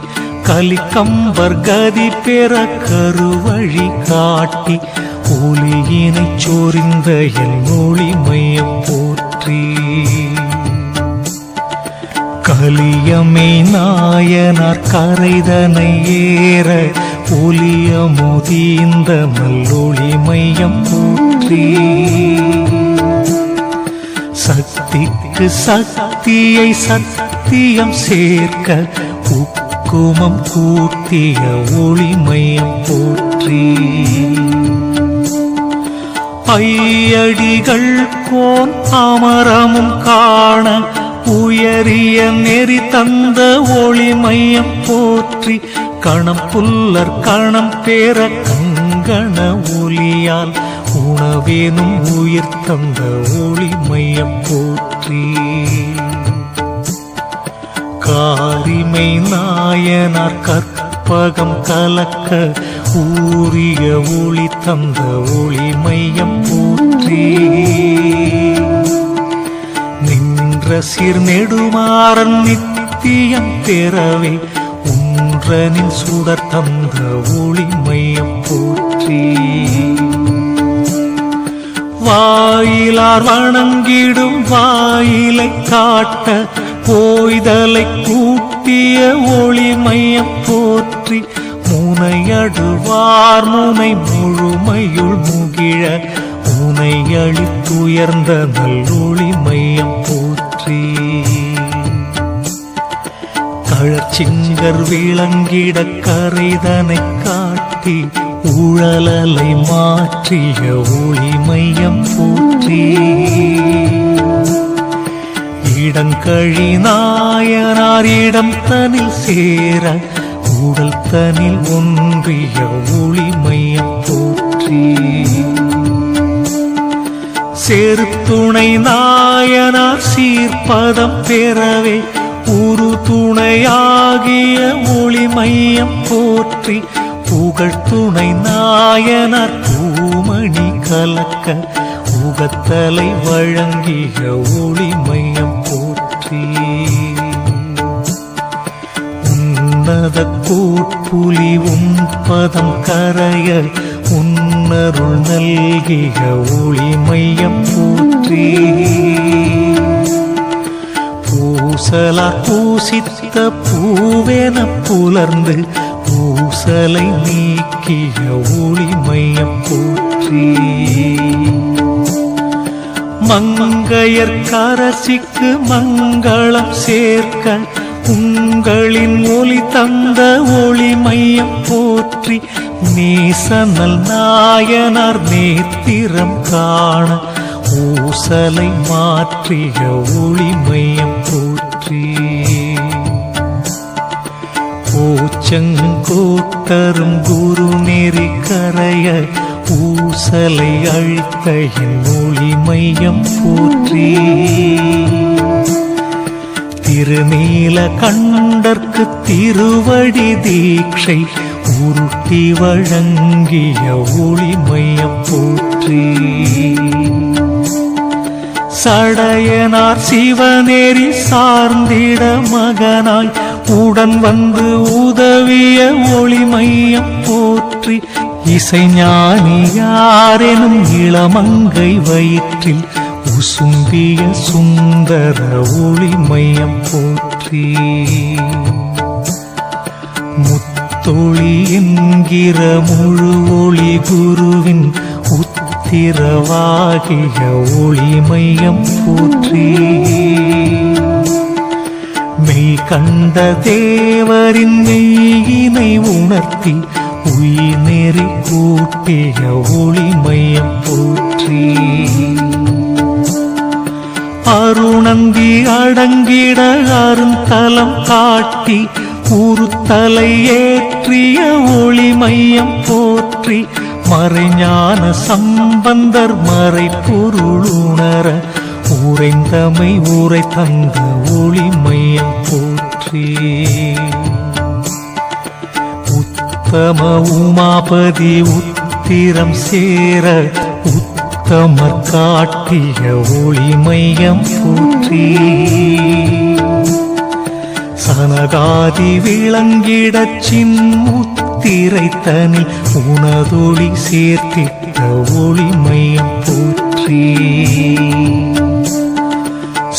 கலிகம்பர் கதி பெற கருவழி காட்டி ஒளியினை சொரிந்த என் ஒளிமையம் போற்றி. கலியமை நாயனார் கரைதனை ஏற ஒலியமுதீந்த நல்லொளிமையம் போற்றி. சக்திக்கு சக்தியை சத்தியம் சேர்க்க உக்குமம் கூட்டிய ஒளிமையம் போற்றி. ஐயடிகள் கோன் அமரமும் காண உயரிய நெறி தந்த ஒளிமையம் போற்றி. கணம் புல்லர் கணம் பேர கங்கண ஒலியால் உணவேனும் உயிர் தந்த ஒளிமையம் போற்றி. காரிமை நாயனார் கற்பகம் கலக்க ஊரிய ஒளி தந்த ஒளிமையம் போற்றி. நின்ற சீர் நெடுமாறன் நித்தியம் பெறவே உன்றனின் சுடர் தந்த ஒளிமையம் போற்றி. வாயிலார் வணங்கிடும் வாயிலை காட்ட போய்தலை கூட்டிய ஒளிமையம் போற்றி. முனையடுவார் முனை முழுமையுள் முகிழ உனை அளித்துயர்ந்த நல்லொளிமையம் போற்றி. கழற்சிங்கர் விளங்கிட கரைதனை காட்டி ஊழலலை மாற்றிய ஒளிமையம் போற்றி. இடங்கழி நாயனார் இடம் தனில் சேர உடல் தனில் ஒன்றிய ஒளிமையம் போற்றி. சேருத்துணை நாயனார் சீர்பதம் பெறவே உரு துணையாகிய ஒளிமையம் போற்றி. புகழ்துணை நாயனார் பூமணி கலக்க உகத்தலை வழங்கிய ஒளிமையம் போற்றி. உன்னத கூட்புலி உன்பதம் கரைய உன்னருள் நல்கிய ஒளிமையம் போற்றி. பூசலார் பூசித்த பூவென புலர்ந்து பூசலை நீக்கிய ஒளிமையம் போற்றி. மங்கையர் கரசிக்கு மங்களம் சேர்க்க உங்களின் ஒளி தந்த ஒளிமையம் போற்றி. நேசனல் நாயனார் நேத்திரம் காண ஊசலை மாற்றிய ஒளிமையம் போற்றி. ஓச்சங்கோட்டரும் குரு நெறி கரைய ஊசலை அழித்த என் ஒளிமையம் போற்றி. திருநீல கண்டற்கு திருவடி தீட்சை உருட்டி வழங்கிய ஒளிமையம் போற்றி. சடையனார் சிவநெறி சார்ந்திட மகனாய் உடன் வந்து உதவிய ஒளிமையம் போற்றி. இசைஞானி யாரெனும் இளமங்கை வயிற்றில் உசும்பிய சுந்தர ஒளிமையம் போற்றி. தொழி என்கிற முழு ஒளி குருவின் உத்திரவாகிய ஒளிமையம் போற்றி. மெய் கண்ட தேவரின் மெய்யினை உணர்த்தி உயிர் நெறி கூட்டிய ஒளிமையம் போற்றி. அருணந்தி அடங்கிட அருந்தலம் காட்டி உருத்தலை ஏற்றிய ஒளிமையம் போற்றி. மறைஞான சம்பந்தர் மறை பொருளுணர உறைந்தமை உரை தந்த ஒளிமையம் போற்றி. உத்தம உமாபதி உத்திரம் சேர உத்தமர் காட்டிய ஒளிமையம் போற்றி. சனகாதி விளங்கிடச் சின்முத்திரை தனில் உனதொளி சேர்த்திட்ட ஒளிமையம் போற்றி.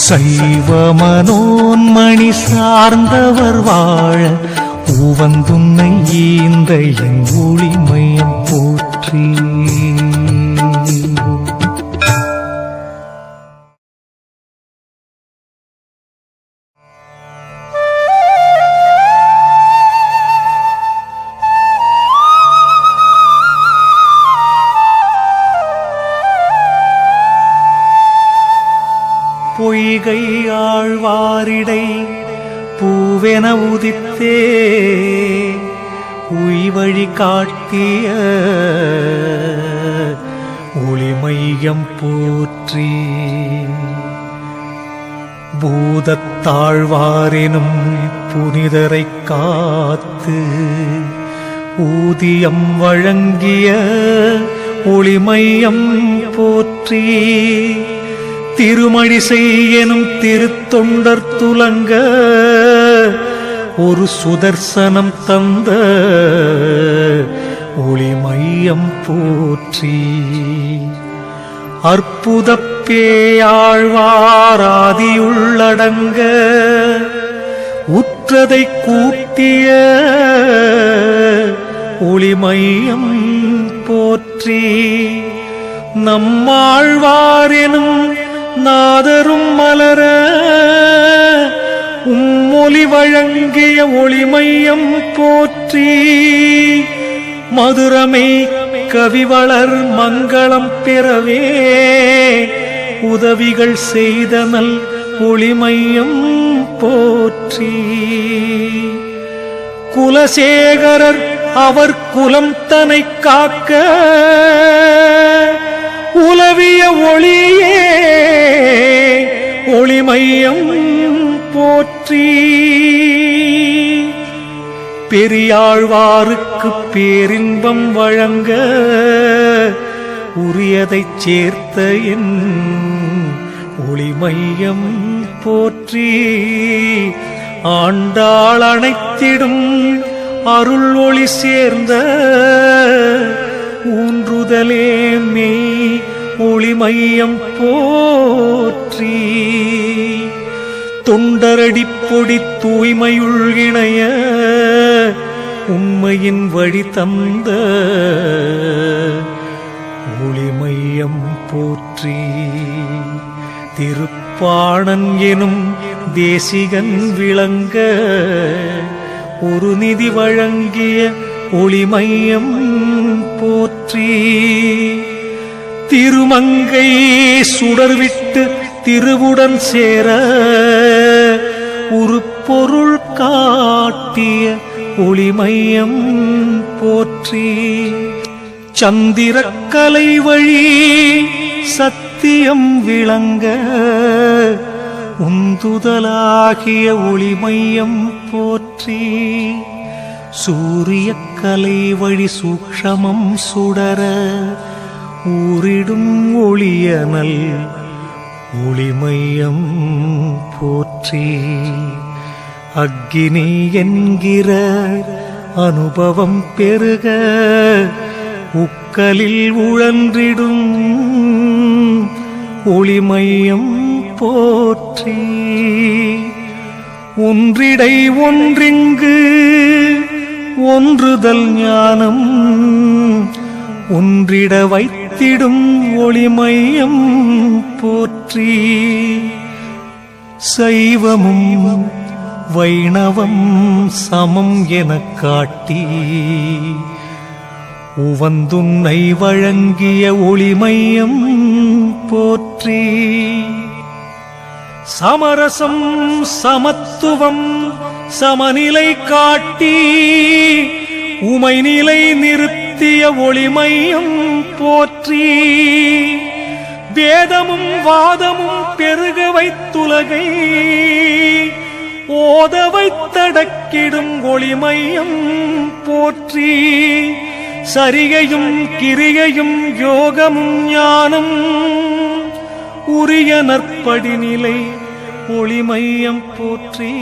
சைவ மனோன்மணி சார்ந்தவர் வாழ உவந்துன்னை ஈந்த என் ஒளிமையம் போற்றி. பொய்கை ஆழ்வாரிடை பூவென உதித்தே உய்வழி காட்டிய ஒளிமையம் போற்றி. பூதத்தாழ்வாரெனும் புனிதரை காத்து ஊதியம் வழங்கிய ஒளிமையம் போற்றி. திருமழிசை எனும் திருத்தொண்டர் துலங்க ஒரு சுதர்சனம் தந்த ஒளிமையம் போற்றி. அற்புத பேயாழ்வாராதியுள்ளடங்க உற்றதை கூட்டிய ஒளிமையம் போற்றி. நம்மாழ்வாரெனும் நாதரும் மலர உம்மொழி வழங்கிய ஒளிமையம் போற்றி. மதுரமை கவிவளர் மங்களம் பெறவே உதவிகள் செய்தனல் ஒளிமையம் போற்றி. குலசேகரர் அவர் குலம் தனை காக்க உலவிய ஒளியே ஒளிமையம் போற்றி. பெரியாழ்வாருக்கு பேரின்பம் வழங்க உரியதைச் சேர்த்த என் ஒளிமையம் போற்றி. ஆண்டாள் அணைத்திடும் அருள் ஒளி சேர்ந்த ஊன்றுதலே மெய் ஒளிமையம் போற்றி. தொண்டரடி பொடி தூய்மையுள் இணைய உண்மையின் வழி தந்த ஒளிமையம் போற்றி. திருப்பாணன் எனும் தேசிகன் விளங்க ஒரு நிதி வழங்கிய ஒளிமையம் போற்றி. திருமங்கை சுடர்விட்டு திருவுடன் சேர ஒரு பொருள் காட்டிய ஒளிமையம் போற்றி. சந்திரக்கலை வழி சத்தியம் விளங்க உந்துதலாகிய ஒளிமையம் போற்றி. சூரியக்கலை வழி சூக்ஷமம் சுடர ஊரிடும் ஒளியனல் ஒளிமையம் போற்றி. அக்கினி என்கிற அனுபவம் பெருக உக்கலில் உழன்றிடும் ஒளிமையம் போற்றி. ஒன்றிடை ஒன்றிங்கு ஒன்றுதல் ஞானம் ஒன்றிட வைத்திடும் ஒளிமையம் போற்றி. சைவமும் வைணவம் சமம் எனக் காட்டி உவந்துன்னை வழங்கிய ஒளிமையம் போற்றி. சமரசம் சமத்துவம் சமநிலை காட்டி உமைநிலை நிறுத்திய ஒளிமையம் போற்றி. வேதமும் வாதமும் பெருக வைத்துலகை ஓத வைத்தடக்கிடும் ஒளிமையம் போற்றி. சரிகையும் கிரியையும் யோகமும் ஞானம் உரிய நற்படிநிலை ஒளிமையம் போற்றி.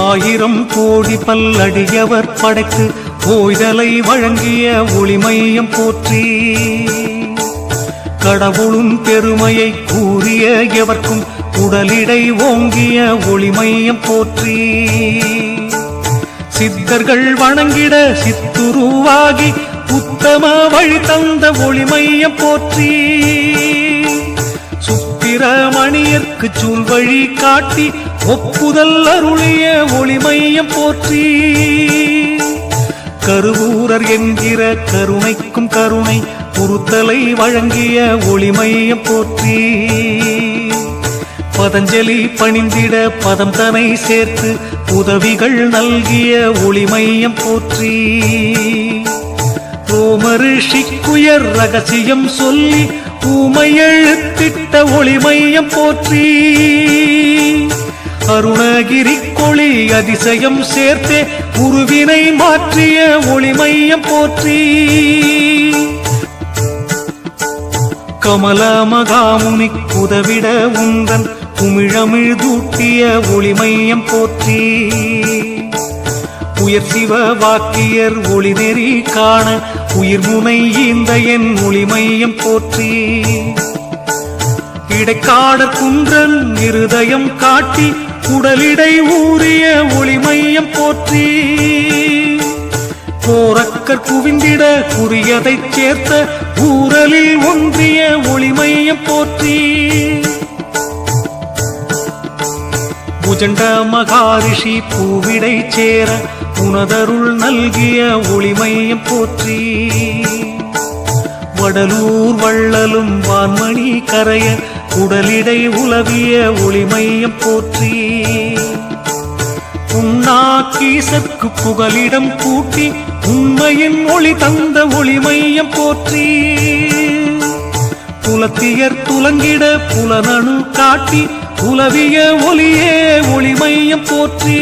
ஆயிரம் கோடி பல்லடியவர் படைத்து ஓய்தலை வழங்கிய ஒளிமையம் போற்றி. கடவுளும் பெருமையை கூறிய எவர்க்கும் உடலிடை ஓங்கிய ஒளிமையம் போற்றி. சித்தர்கள் வணங்கிட சித்துருவாகி உத்தம வழி தந்த ஒளிமையம் போற்றி. சுப்பிரமணியர்க்கு சூழ்வழி காட்டி ஒப்புதல் அருளிய ஒளிமையம் போற்றி. கருவூரர் என்கிற கருணைக்கும் கருணை பொறுத்தலை வழங்கிய ஒளிமையம் போற்றி. பதஞ்சலி பணிந்திட பதம் தனை சேர்த்து உதவிகள் நல்கிய ஒளிமையம் போற்றி. ரோமரிஷிக்குயர் ரகசியம் சொல்லி ஊமையெழுத்திட்ட ஒளிமையம் போற்றி. அருணகிரி கொளி அதிசயம் சேர்த்தே உருவினை மாற்றிய ஒளிமையம் போற்றி. கமல மகாமுனி உதவிட உந்தன் குமிழமிழ் தூட்டிய ஒளிமையம் போற்றி. உயர் சிவ வாக்கியர் ஒளிநெறி காண உயிர்முனை ஈந்த என் ஒளிமையம் போற்றி. இடைக்காடற் குன்றன் இருதயம் காட்டி உடலிடை ஊறிய ஒளிமையம் போற்றி. போரக்கர் குவிந்திட குறியதைச் சேர்த்த ஊரலில் ஒன்றிய ஒளிமையம் போற்றி. புஜண்ட மகாரிஷி பூவிடை சேர உனதருள் நல்கிய ஒளிமையம் போற்றி. வடலூர் வள்ளலும் வான்மணி கரைய உடலிடை உலவிய ஒளிமையம் போற்றி. உண்ணாக்கீசற்கு புகலிடம் கூட்டி உண்மையின் ஒளி தந்த ஒளிமையம் போற்றி. புலத்தியர் துலங்கிட புலனணு காட்டி உலவிய ஒளியே ஒளிமையம் போற்றி.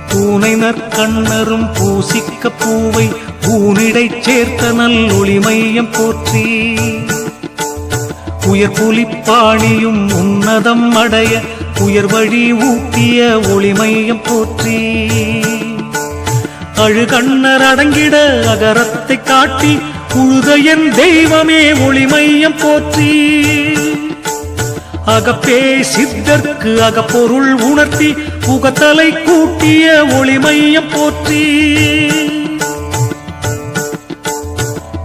பூனை நற்கண்ணரும் பூசிக்க பூவை ஊனிடைச் சேர்த்த நல் ஒளிமையம் போற்றி. உயர் புலிப்பாணியும் உன்னதம் அடைய உயர் வழி ஊட்டிய ஒளிமையம் போற்றி. அழுகண்ணர் அடங்கிட அகரத்தை காட்டி உழுதையன் தெய்வமே ஒளிமையம் போற்றி. அகப்பே சித்தர்க்கு அகப்பொருள் உணர்த்தி புகத்தலை கூட்டிய ஒளிமையம் போற்றி.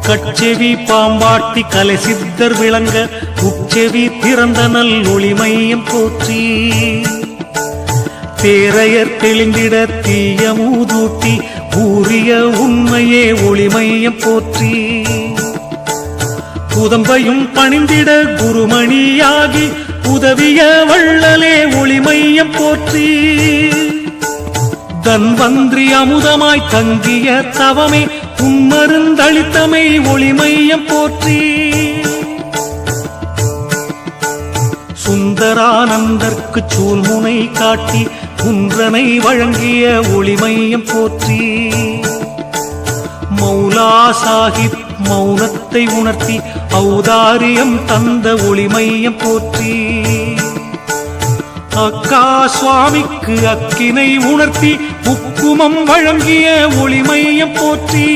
கட்செவி பாம்பாட்டி கலை சித்தர் விளங்க உச்செவி திறந்த நல் ஒளிமையம் போற்றி. தேரையர் தெளிந்திட தீயமூதூட்டி கூறிய உண்மையே ஒளிமையம் போற்றி. புதம்பையும் பணிந்திட குருமணியாகி உதவிய வள்ளலே ஒளிமையம் போற்றி. தன்வந்திரி அமுதமாய் தங்கிய தவமே உன்மருந்தளித்தமை ஒளிமையம் போற்றி. சுந்தரானந்தர்க்கு சூழ்முனை காட்டி குன்றனை வழங்கிய ஒளிமையம் போற்றி. மௌலா சாஹிப் மௌனத்தை பாவத்தை உணர்த்தி ஔதாரியம் தந்த ஒளிமையம் போற்றி. அக்கா சுவாமிக்கு அக்கினை உணர்த்தி உக்குமம் வழங்கிய ஒளிமையம் போற்றி.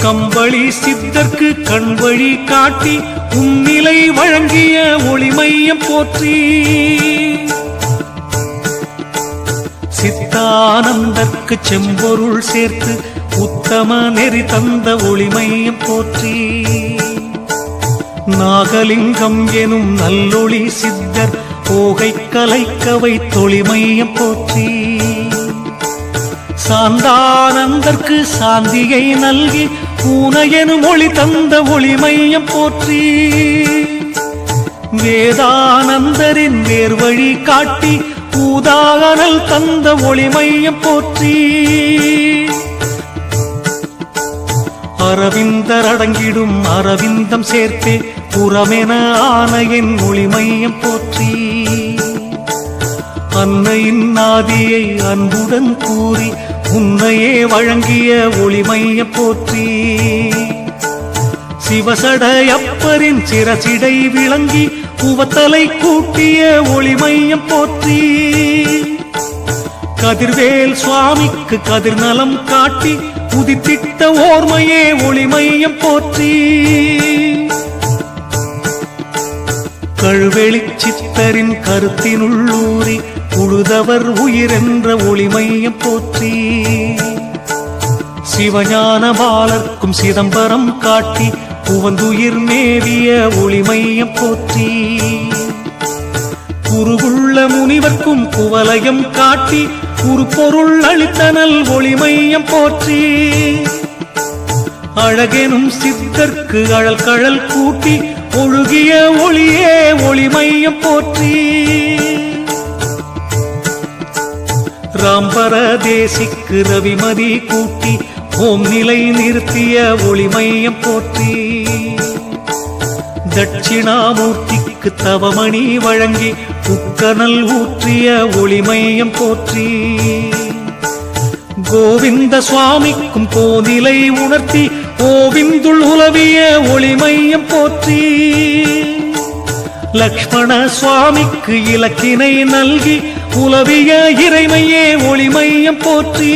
கம்பளி சித்தர்க்கு கண்வழி காட்டி உன்னிலை வழங்கிய ஒளிமையம் போற்றி. சித்தானந்தர்க்கு செம்பொருள் சேர்த்து உத்தம நெறி தந்த ஒளிமையம் போற்றி. நாகலிங்கம் எனும் நல்லொளி சித்தர் போகை கலைக்கவை தொழிமையம் போற்றி. சாந்தானந்தர்க்கு சாந்தியை நல்கி பூனையெனும் ஒளி தந்த ஒளிமையம் போற்றி. வேதானந்தரின் வேர்வழி காட்டி பூதாகனல் தந்த ஒளிமையம் போற்றி. அரவிந்தர் அடங்கிடும் அரவிந்தம் சேர்த்தே புறமென ஆனையின் ஒளிமையம் போற்றி. அன்னையின் நாதியை அன்புடன் கூறி உன்னையே வழங்கிய ஒளிமையம் போற்றி. சிவசடையப்பரின் சிரசிடை விளங்கி உவத்தலை கூட்டிய ஒளிமையம் போற்றி. கதிர்வேல் சுவாமிக்கு கதிர்நலம் காட்டி உதித்திட்ட ஓர்மையே ஒளிமையம் போற்றி. கழுவெளி சித்தரின் கருத்தினுள்ளூரி உழுதவர் உயிரென்ற ஒளிமையம் போற்றி. சிவஞான பாலர்க்கும் சிதம்பரம் காட்டி புவந்துயிர் மேவிய ஒளிமையம் போற்றி. குருகுள்ள முனிவர்க்கும் குவலயம் காட்டி குறுபொருள் அளித்தனல் ஒளிமையம் போற்றி. அழகெனும் சித்தர்க்கு அழல் கழல் கூட்டி ஒழுகிய ஒளியே ஒளிமையம் போற்றி. ராம்பர தேசிக்கு ரவிமதி கூட்டி ஓம் நிலை நிறுத்திய ஒளிமையம் போற்றி. தட்சிணாமூர்த்திக்கு தவமணி வழங்கி உக்கனல் ஊற்றிய ஒளிமையம் போற்றி. கோவிந்த சுவாமிக்கும் கோதிலை உணர்த்தி கோவிந்துள் உலவிய ஒளிமையம் போற்றி. லக்ஷ்மண சுவாமிக்கு இலக்கினை நல்கி உலவிய இறைமையே ஒளிமையம் போற்றி.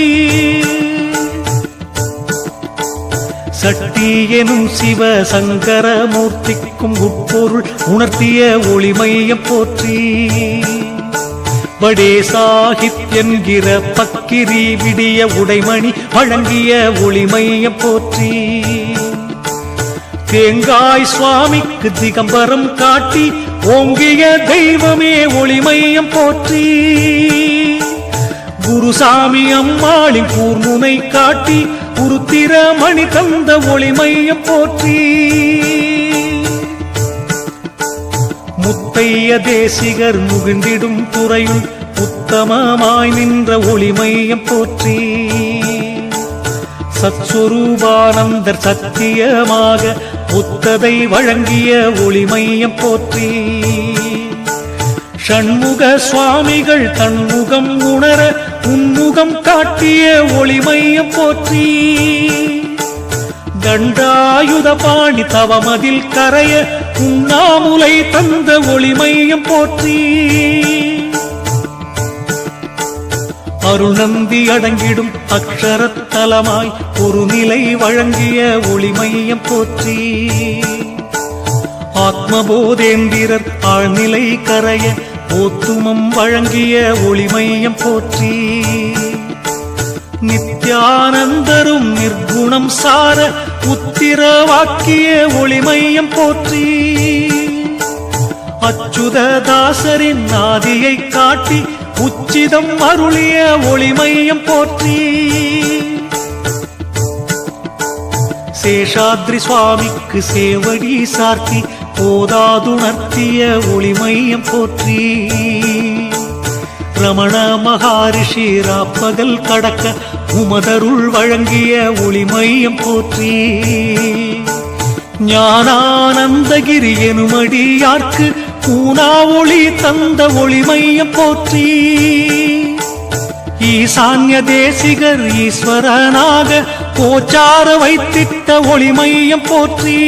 சட்டி எனும் சிவ சங்கர மூர்த்திக்கும் உட்பொருள் உணர்த்திய ஒளிமையம் போற்றி. வடே சாஹித் என்கிற பக்கிரி விடிய உடைமணி வழங்கிய ஒளிமையம் போற்றி. தேங்காய் சுவாமிக்கு திகம்பரம் காட்டி ஓங்கிய தெய்வமே ஒளிமையம் போற்றி. குருசாமி அம்மாளின் கூர்முனை காட்டி உருத்திர மணி தந்த ஒளிமையம் போற்றி. முத்தைய தேசிகர் முகிழ்ந்திடும் துறையுள் உத்தமமாய் நின்ற ஒளிமையம் போற்றி. சத்ஸ்வரூபானந்தர் சத்தியமாக புத்ததை வழங்கிய ஒளிமையம் போற்றி. ஷண்முக சுவாமிகள் தன்முகம் உணர உன்முகம் காட்டிய ஒளிமையம் போற்றி. தண்டாயுத பாணி தவமதில் கரைய உண்ணாமுலை தந்த ஒளிமையம் போற்றி. அருள்நந்தி அடங்கிடும் அக்ஷரத்தலமாய் ஒரு நிலை வழங்கிய ஒளிமையம் போற்றி. ஆத்மபோதேந்திரர் ஆழ்நிலை கரைய போத்துமம் வழங்கிய ஒளிமையம் போற்றி. நித்யானந்தரும் நிர்குணம் சார உத்திரவாக்கிய ஒளிமையம் போற்றி. அச்சுததாசரின் நாதியை காட்டி உச்சிதம் அருளிய ஒளிமையம் போற்றி. சேஷாத்ரி சுவாமிக்கு சேவடி சார்த்தி போதாதுணர்த்திய ஒளிமையம் போற்றி. ரமண மகாரிஷி ராப்பகல் கடக்க உமதருள் வழங்கிய ஒளிமையம் போற்றி. ஞானானந்தகிரி எனுமடியார்க்கு பூனா ஒளி தந்த ஒளிமையம் போற்றி. ஈசான்ய தேசிகர் ஈஸ்வரனாக கோச்சார வைத்திட்ட ஒளிமையம் போற்றி.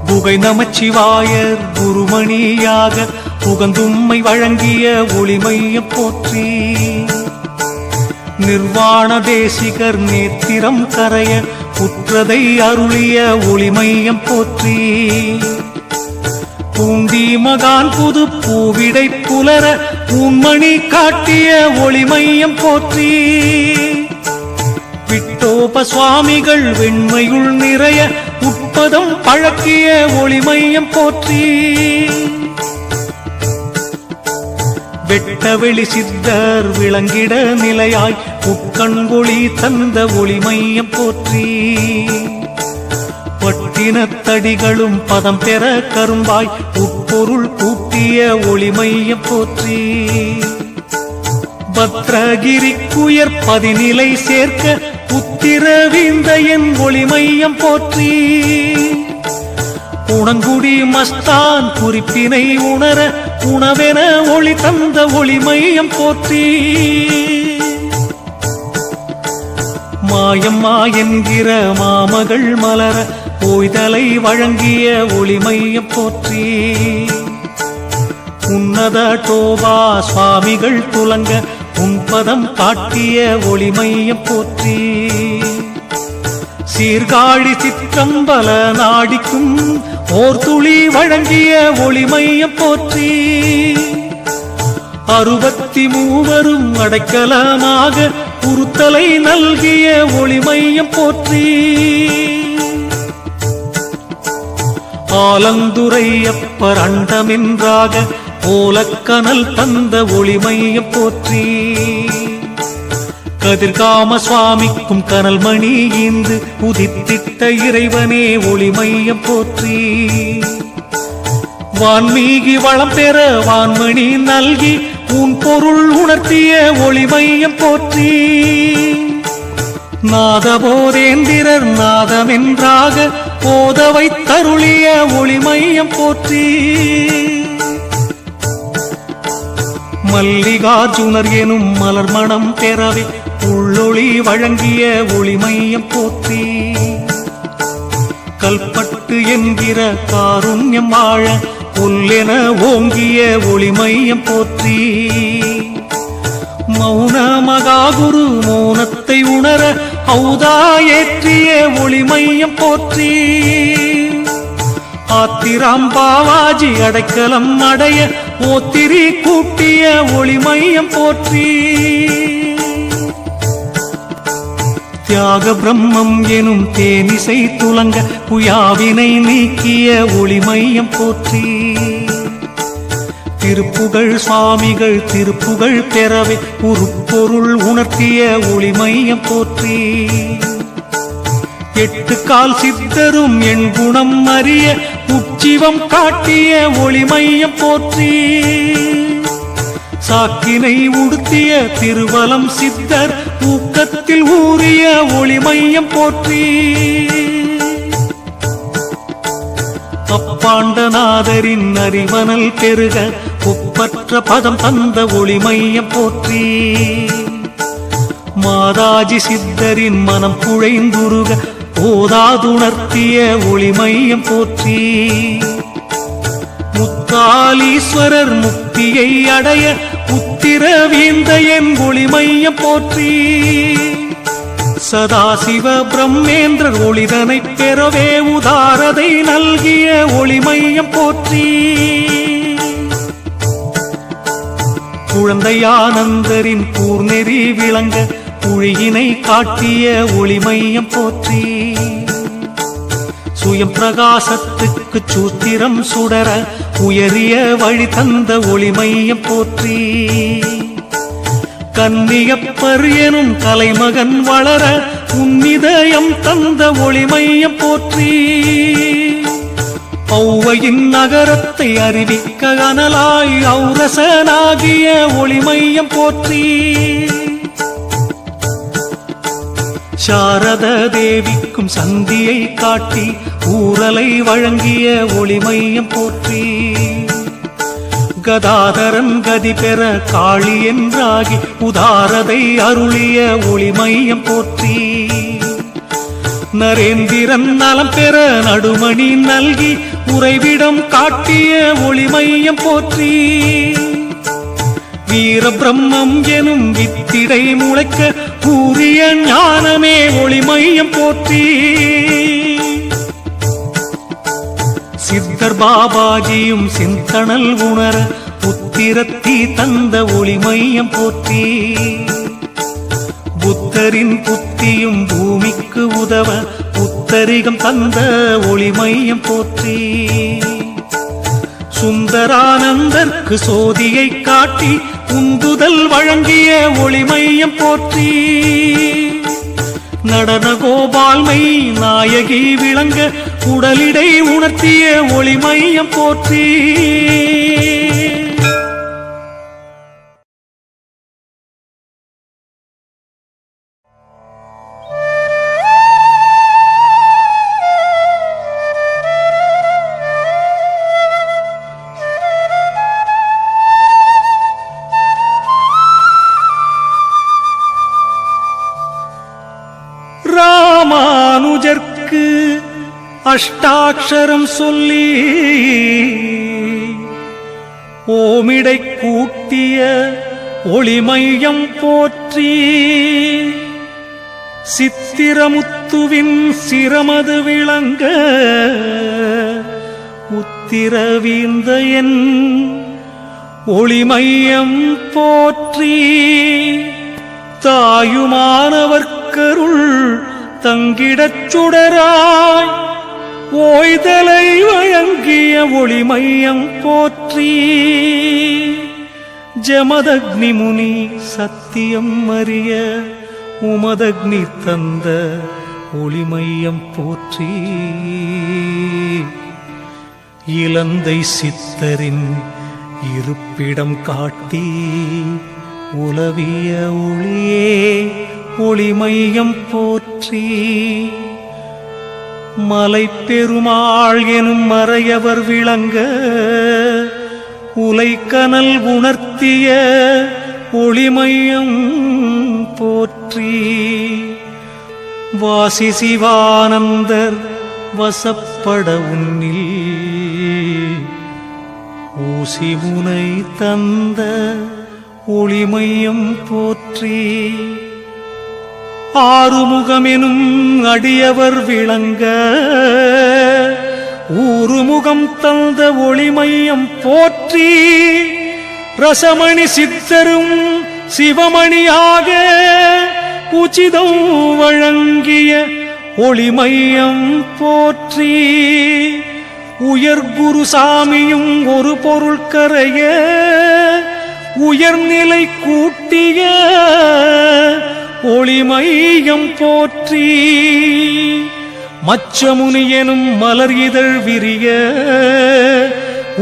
குகை நமச்சிவாயர் குருமணியாக புகந்தும்மை வழங்கிய ஒளிமையம் போற்றி. நிர்வாண தேசிகர் நேத்திரம் கரைய புற்றதை அருளிய ஒளிமையம் போற்றி. பூண்டி மகான் புது பூவிடை புலர பூன்மணி காட்டிய ஒளிமையம் போற்றி. விட்டோப சுவாமிகள் வெண்மையுள் நிறைய உட்பதம் பழக்கிய ஒளிமையம் போற்றி. வெட்டவெளி சித்தர் விளங்கிட நிலையாய் உட்கண்கொளி தந்த ஒளிமையம் போற்றி. பட்டினத்தடிகளும் பதம் பெற கரும்பாய் உட்பொருள் கூட்டிய ஒளிமையம் போற்றி. பத்ரகிரிக்குயர் பதிநிலை சேர்க்க புத்திர விந்தையன் ஒளிமையம் போற்றி. உணங்குடி மஸ்தான் குறிப்பினை உணர உணவென ஒளி தந்த ஒளிமையம் போற்றி. மாயம்மா என்கிற மாமகள் மலர ஓய்தலை வழங்கிய ஒளிமையம் போற்றி. உன்னத டோபா சுவாமிகள் துலங்க உன்பதம் காட்டிய ஒளிமையம் போற்றி. சீர்காழி சிற்றம்பல நாடிக்கும் ஓர் துளி வழங்கிய ஒளிமையம் போற்றி. 63 அடைக்கலமாக உறுத்தலை நல்கிய ஒளிமையம் போற்றி. ஆலந்துரையப்பர் அண்டமென்றாக ஓலக்கனல் தந்த ஒளிமையம் போற்றி. கதிர்காம சுவாமிக்கும் கனல் மணி ஈந்து உதித்திட்ட இறைவனே ஒளிமையம் போற்றி. வான்மீகி வளம் பெற வான்மணி நல்கி உன் பொருள் உணர்த்திய ஒளிமையம் போற்றி. நாதபோதேந்திரர் நாதமென்றாக போதவை தருளிய ஒளிமையம் போற்றி. மல்லிகார்ஜுனர் எனும் மலர் மணம் பெறவே உள்ளொளி வழங்கிய ஒளிமையம் போற்றி. கல்பட்டு என்கிற காருண்யம் வாழ புல்லென ஓங்கிய ஒளிமையம் போற்றி. மௌன மகாகுரு மௌனத்தை உணர ஔதா ஏற்றிய ஒளிமையம் போற்றி. ஆத்திராம் பாவாஜி அடைக்கலம் அடைய ஓத்திரி கூட்டிய ஒளிமையம் போற்றி. தியாக பிரம்மம் எனும் தேனிசை துலங்க புயாவினை நீக்கிய ஒளிமையம் போற்றி. திருப்புகழ் சுவாமிகள் திருப்புகழ் பெறவே உருப்பொருள் உணர்த்திய ஒளிமையம் போற்றி. 8 கால் சித்தரும் என் குணம் அறிய உச்சிவம் காட்டிய ஒளிமையம் போற்றி. சாக்கினை உடுத்திய திருவலம் சித்தர் ஊக்கத்தில் ஊறிய ஒளிமையம் போற்றி. அப்பாண்டநாதரின் அறிவனல் பெருக ஒப்பற்ற பதம் தந்த ஒளிமையம் போற்றி. மாதாஜி சித்தரின் மனம் குழைந்துருக ஓதாதுணர்த்திய ஒளிமையம் போற்றி. முத்தாலீஸ்வரர் முக்தியை அடைய உத்திர வீந்தையன் ஒளிமையம் போற்றி. சதாசிவ பிரம்மேந்திரர் ஒளிதனை பெறவே உதாரதை நல்கிய ஒளிமையம் போற்றி. குழந்தையானந்தரின் கூர்நெறி விளங்க குழியினை காட்டிய ஒளிமையம் போற்றி. சுயம் பிரகாசத்துக்கு சூத்திரம் சுடர உயரிய வழி தந்த ஒளிமையம் போற்றி. கன்னியப்பர் எனும் கலைமகன் வளர உன்னிதயம் தந்த ஒளிமையம் போற்றி. ஔவையின் நகரத்தை அறிவிக்க அனலாய் ஔரசனாகிய ஒளிமையம் போற்றி. சாரத தேவிக்கும் சந்தியை காட்டி ஊரலை வழங்கிய ஒளிமையம் போற்றி. கதாதரன் கதி பெற காளி என்றாகி உதாரதை அருளிய ஒளிமையம் போற்றி. நரேந்திரன் நலம் பெற நடுமணி நல்கி உறைவிடம் காட்டிய ஒளிமையம் போற்றி. வீர பிரம்மம் எனும் வித்திடை முளைக்க கூறிய ஞானமே ஒளிமையம் போற்றி. சித்தர் பாபாஜியும் சிந்தனல் உணர புத்திரத்தி தந்த ஒளிமையம் போற்றி. புத்தரின் புத்தியும் பூமிக்கு உதவ புத்தரிகம் தந்த ஒளிமையம் போற்றி. சுந்தரானந்தர்க்கு சோதியை காட்டி உந்துதல் வழங்கிய ஒளிமையம் போற்றி. நடன கோபால்மை நாயகி விளங்க உடலிடை உணர்த்திய ஒளிமையம் போற்றி. ராமானுஜர்க்கு அஷ்டாட்சரம் சொல்லி ஓமிடை கூட்டிய ஒளிமையம் போற்றி. சித்திரமுத்துவின் சிரமது விளங்க உத்திரவீந்த என் ஒளிமையம் போற்றி. தாயுமானவர்க்கருள் தங்கிடச் சுடராய் ஓய்தலை வழங்கிய ஒளிமையம் போற்றி. ஜமதக்னி முனி சத்தியம் அறிய உமதக்னி தந்த ஒளிமையம் போற்றி. இலந்தை சித்தரின் இருப்பிடம் காட்டி உலவிய ஒளியே ஒளிமையம் போற்றி. மலை பெருமாள் எனும் மறையவர் விளங்க உலைக்கனல் உணர்த்திய ஒளிமையம் போற்றி. வாசி சிவானந்தர் வசப்பட உன்னில் ஊசி முனை தந்த ஒளிமையம் போற்றி. ஆறுமுகமெனும் அடியவர் விளங்க ஊறுமுகம் தந்த ஒளிமையம் போற்றி. ரசமணி சித்தரும் சிவமணியாக உச்சிதம் வழங்கிய ஒளிமையம் போற்றி. உயர்குரு சாமியும் ஒரு பொருள் கரைய உயர்நிலை கூட்டிய ஒளிமையம் போற்றி. மச்சமுனி எனும் மலர் இதழ் விரிய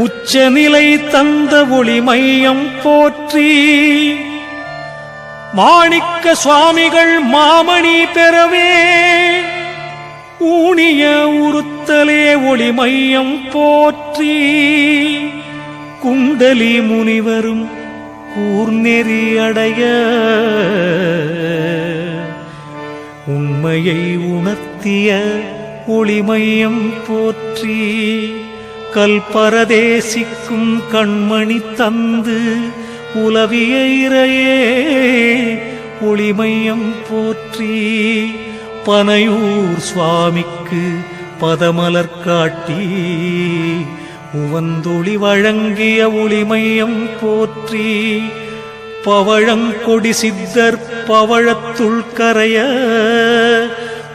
உச்சநிலை தந்த ஒளிமையம் போற்றி. மாணிக்க சுவாமிகள் மாமணி பெறவே ஊனிய உறுத்தலே ஒளிமையம் போற்றி. குண்டலி முனிவரும் கூர்நெறி அடைய உண்மையை உணர்த்திய ஒளிமையம் போற்றி. கல்பரதேசிக்கும் கண்மணி தந்து உலவிய இறையே ஒளிமையம் போற்றி. பனையூர் சுவாமிக்கு பதமலர் காட்டி உவந்தொளி வழங்கிய ஒளிமையம் போற்றி. பவழங்கொடி சித்தர் பவழத்துள் கரைய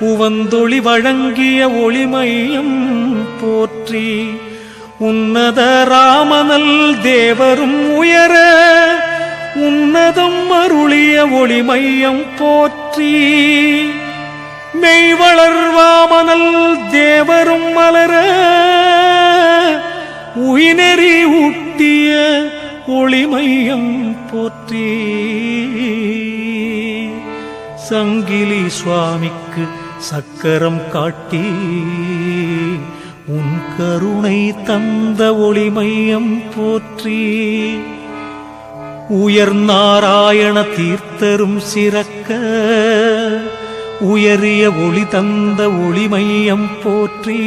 உவந்தொளி வழங்கிய ஒளிமையம் போற்றி. உன்னத ராமனல் தேவரும் உயர உன்னதம் அருளிய ஒளிமையம் போற்றி. மெய்வளர் வாமனல் தேவரும் மலர உயினெறி ஊட்டிய ஒளிமையம் போற்றி. சங்கிலி சுவாமிக்கு சக்கரம் காட்டி உன் கருணை தந்த ஒளிமையம் போற்றி. உயர் நாராயண தீர்த்தரும் சிறக்க உயரிய ஒளி தந்த ஒளிமையம் போற்றி.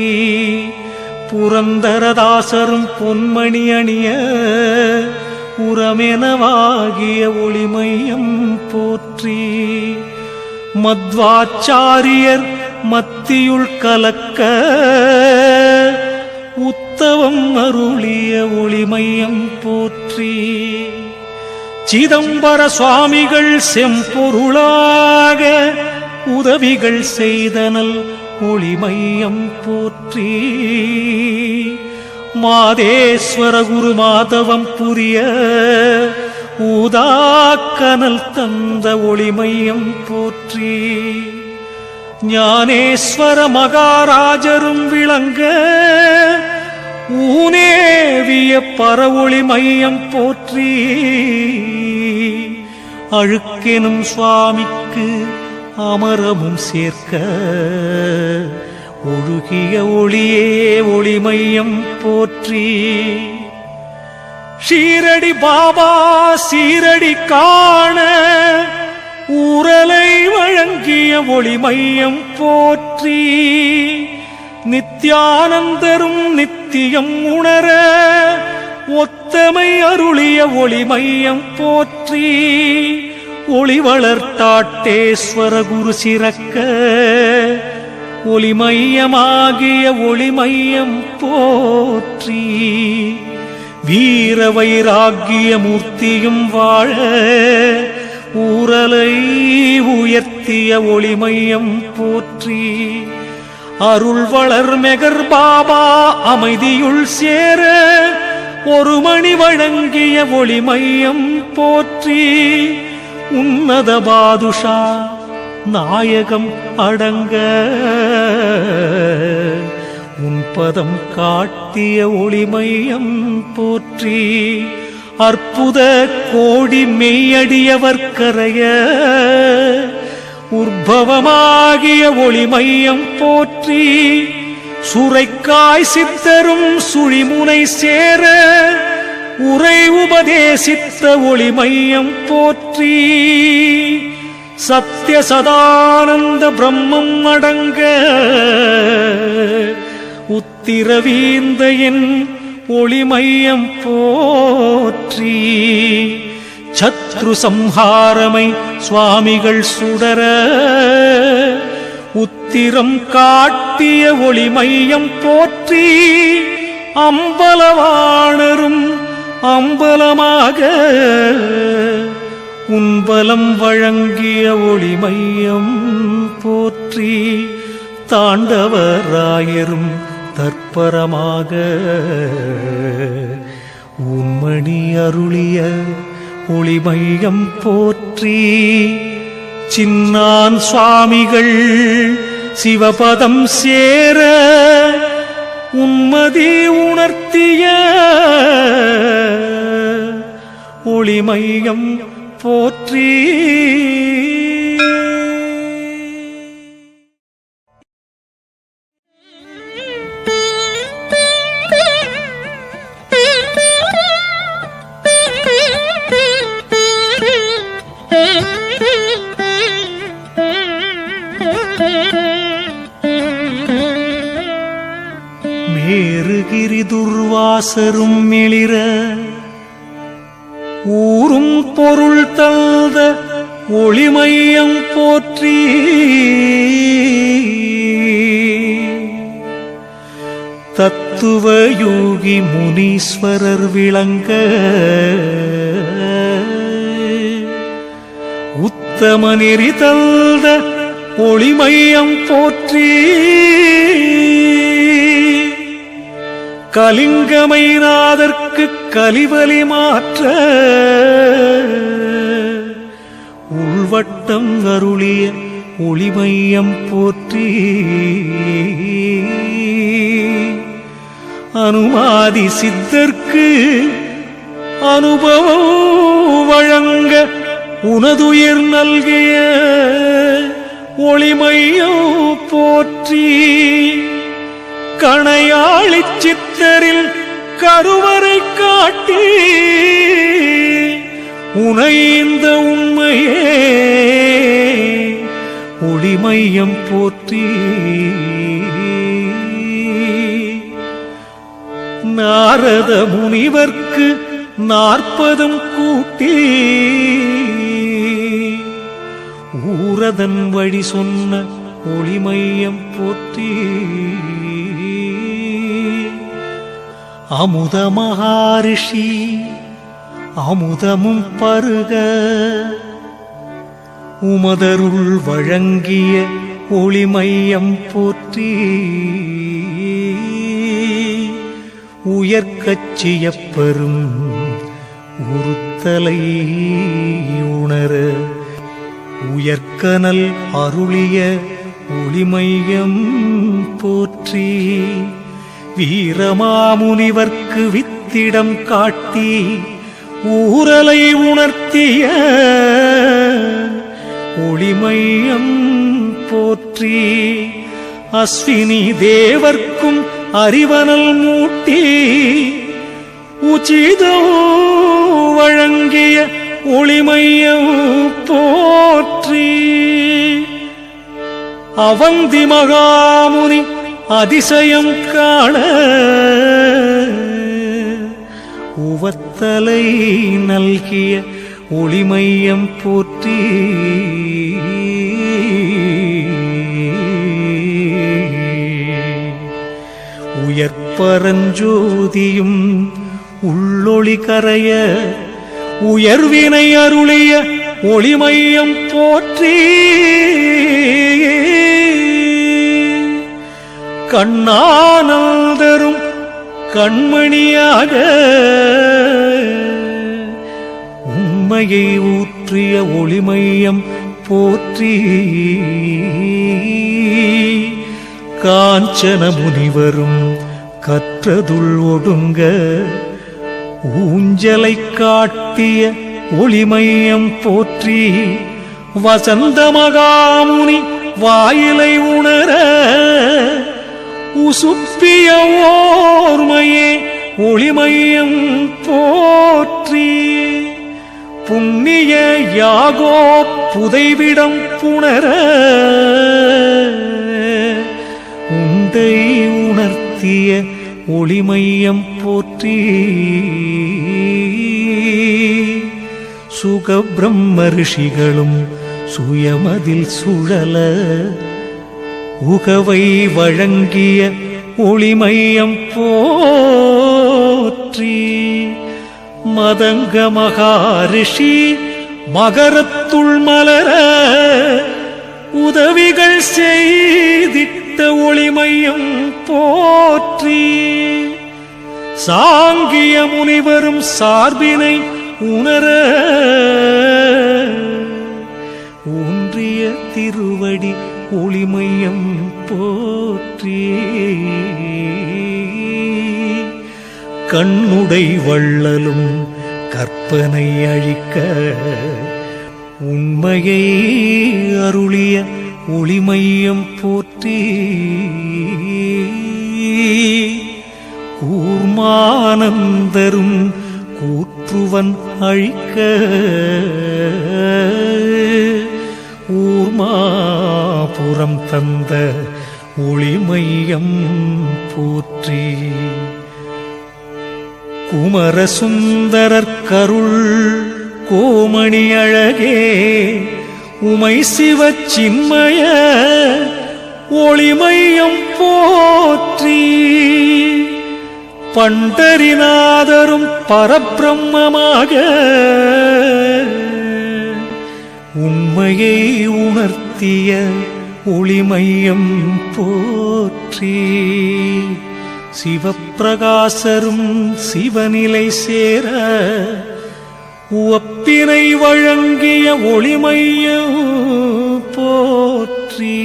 புரந்தரதாசரும் பொன்மணி அணிய உரமெனவாகிய ஒளிமையம் போற்றி. மத்வாச்சாரியர் மத்தியுள் கலக்க உத்தவம் அருளிய ஒளிமையம் போற்றி. சிதம்பர சுவாமிகள் செம்பொருளாக உதவிகள் செய்தனல் ஒளிமையம் போற்றி. மாதேஸ்வர குரு மாதவம் புரிய ஊதாக்கனல் தந்த ஒளிமையம் போற்றி. ஞானேஸ்வர மகாராஜரும் விளங்க ஊனேவிய பரவொளி மையம் போற்றி. அழுக்கெனும் சுவாமிக்கு அமரமும் சேர்க்க ஒழுகிய ஒளியே ஒளிமையம் போற்றி. ஷீரடி பாபா சீரடி காண ஊரலை வழங்கிய ஒளிமையம் போற்றி. நித்யானந்தரும் நித்தியம் உணர ஒத்தமை அருளிய ஒளிமையம் போற்றி. ஒளி வளர்த்தாட்டேஸ்வர குரு சிறக்க ஒளிமையமாகிய ஒளிமையம் போற்றி. வீர வைராகிய மூர்த்தியும் வாழ ஊரலை உயர்த்திய ஒளிமையம் போற்றி. அருள் வளர் மெகர் பாபா அமைதியுள் சேர ஒரு மணி வழங்கிய ஒளிமையம் போற்றி. உன்னத பாதுஷா நாயகம் அடங்க உன் பதம் காட்டிய ஒளிமையம் போற்றி. அற்புத கோடி மெய்யடியவர் கரைய உற்பவமாகிய ஒளிமையம் போற்றி. சுரைக்காய் சித்தரும் சுழிமுனை சேர உரை உபதேசித்த ஒளிமையம் போற்றி. சத்ய சதானந்த பிரம்மம் அடங்க உத்திரவீந்தையின் ஒளிமையம் போற்றி. சத்ரு சம்ஹாரமை சுவாமிகள் சுடர உத்திரம் காட்டிய ஒளிமையம் போற்றி. அம்பலவாணரும் அம்பலமாக உன்பலம் வழங்கிய ஒளிமையம் போற்றி. தாண்டவராயரும் தற்பரமாக உன்மணி அருளிய ஒளிமையம் போற்றி. சின்னான் சுவாமிகள் சிவபதம் சேர உன்மதி உணர்த்திய ஒளிமையம் போற்றி. மேருகிரி துர்வாசரும் மிளிர ஊரும் பொருள் தந்த ஒளிமையம் போற்றி. தத்துவ யோகி முனீஸ்வரர் விளங்க உத்தம நெறி தந்த ஒளிமையம் போற்றி. கலிங்கமைநாதற்கு கலிவலி மாற்ற உள்வட்டம் அருளிய ஒளிமையம் போற்றி. அனுமாதி சித்தர்க்கு அனுபவம் வழங்க உனதுயிர் நல்கிய ஒளிமையம் போற்றி. கணையாளி சித்தரில் கருவறை காட்டி உனைந்த உண்மையே ஒளிமையம் போற்றி நாரத முனிவர்க்கு 40 கூட்டி ஊரதன் வழி சொன்ன ஒளிமையம் போற்றி அமுத மகாரிஷி அமுதமும் பருக உமதருள் வழங்கிய ஒளிமையம் போற்றி உயர்க்கச் செய்யப்பெறும் உறுத்தலை உணர உயர்கனல் அருளிய ஒளிமையம் போற்றி வீரமாமுனிவர்க்கு வித்திடம் காட்டி ஊரலை உணர்த்திய ஒளிமையம் போற்றி அஸ்வினி தேவர்க்கும் அறிவனல் மூட்டி உச்சிதம் வழங்கிய ஒளிமையம் போற்றி அவந்தி மகாமுனி அதிசயம் காண உவத்தலை நல்கிய ஒளிமையம் போற்றி உயர்பரஞ்சோதியும் உள்ளொளி கரைய உயர்வினை அருளிய ஒளிமையம் போற்றி கண்ணானந்தரும் கண்மணியாக உண்மையை ஊற்றிய ஒளிமையம் போற்றி காஞ்சன முனிவரும் கற்றதுள் ஒடுங்க ஊஞ்சலை காட்டிய ஒளிமையம் போற்றி வசந்த மகாமுனி வாயிலை உணர உசுப்பிய ஓர்மையே ஒளிமையம் போற்றி புண்ணிய யாகோ புதைவிடம் புணர உண்டை உணர்த்திய ஒளிமையம் போற்றி சுகபிரம்ம ரிஷிகளும் சுயமதில் சுழல உகவை வழங்கிய ஒளிமையம் போற்றி மதங்க மகாரிஷி மகரத்துள் மலர உதவிகள் செய்திட்ட ஒளிமையம் போற்றி சாங்கிய முனிவரும் சார்பினை உணர ஊன்றிய திருவடி ஒளிமையம் போற்றி கண்ணுடை வள்ளலும் கற்பனை அழிக்க உண்மையை அருளிய ஒளிமையம் போற்றி கூர்மானந்தரும் கூற்றுவன் அழிக்க ஊர்மாபுரம் தந்த ஒளிமையம் போற்றி குமரசுந்தரர் கருள் கோமணி அழகே உமை சிவ சின்மய ஒளிமையம் போற்றி பண்டரிநாதரும் பரபிரம்மமாக உண்மையை உணர்த்திய ஒளிமையம் போற்றி சிவப்பிரகாசரும் சிவநிலை சேர உவப்பினை வழங்கிய ஒளிமையம் போற்றி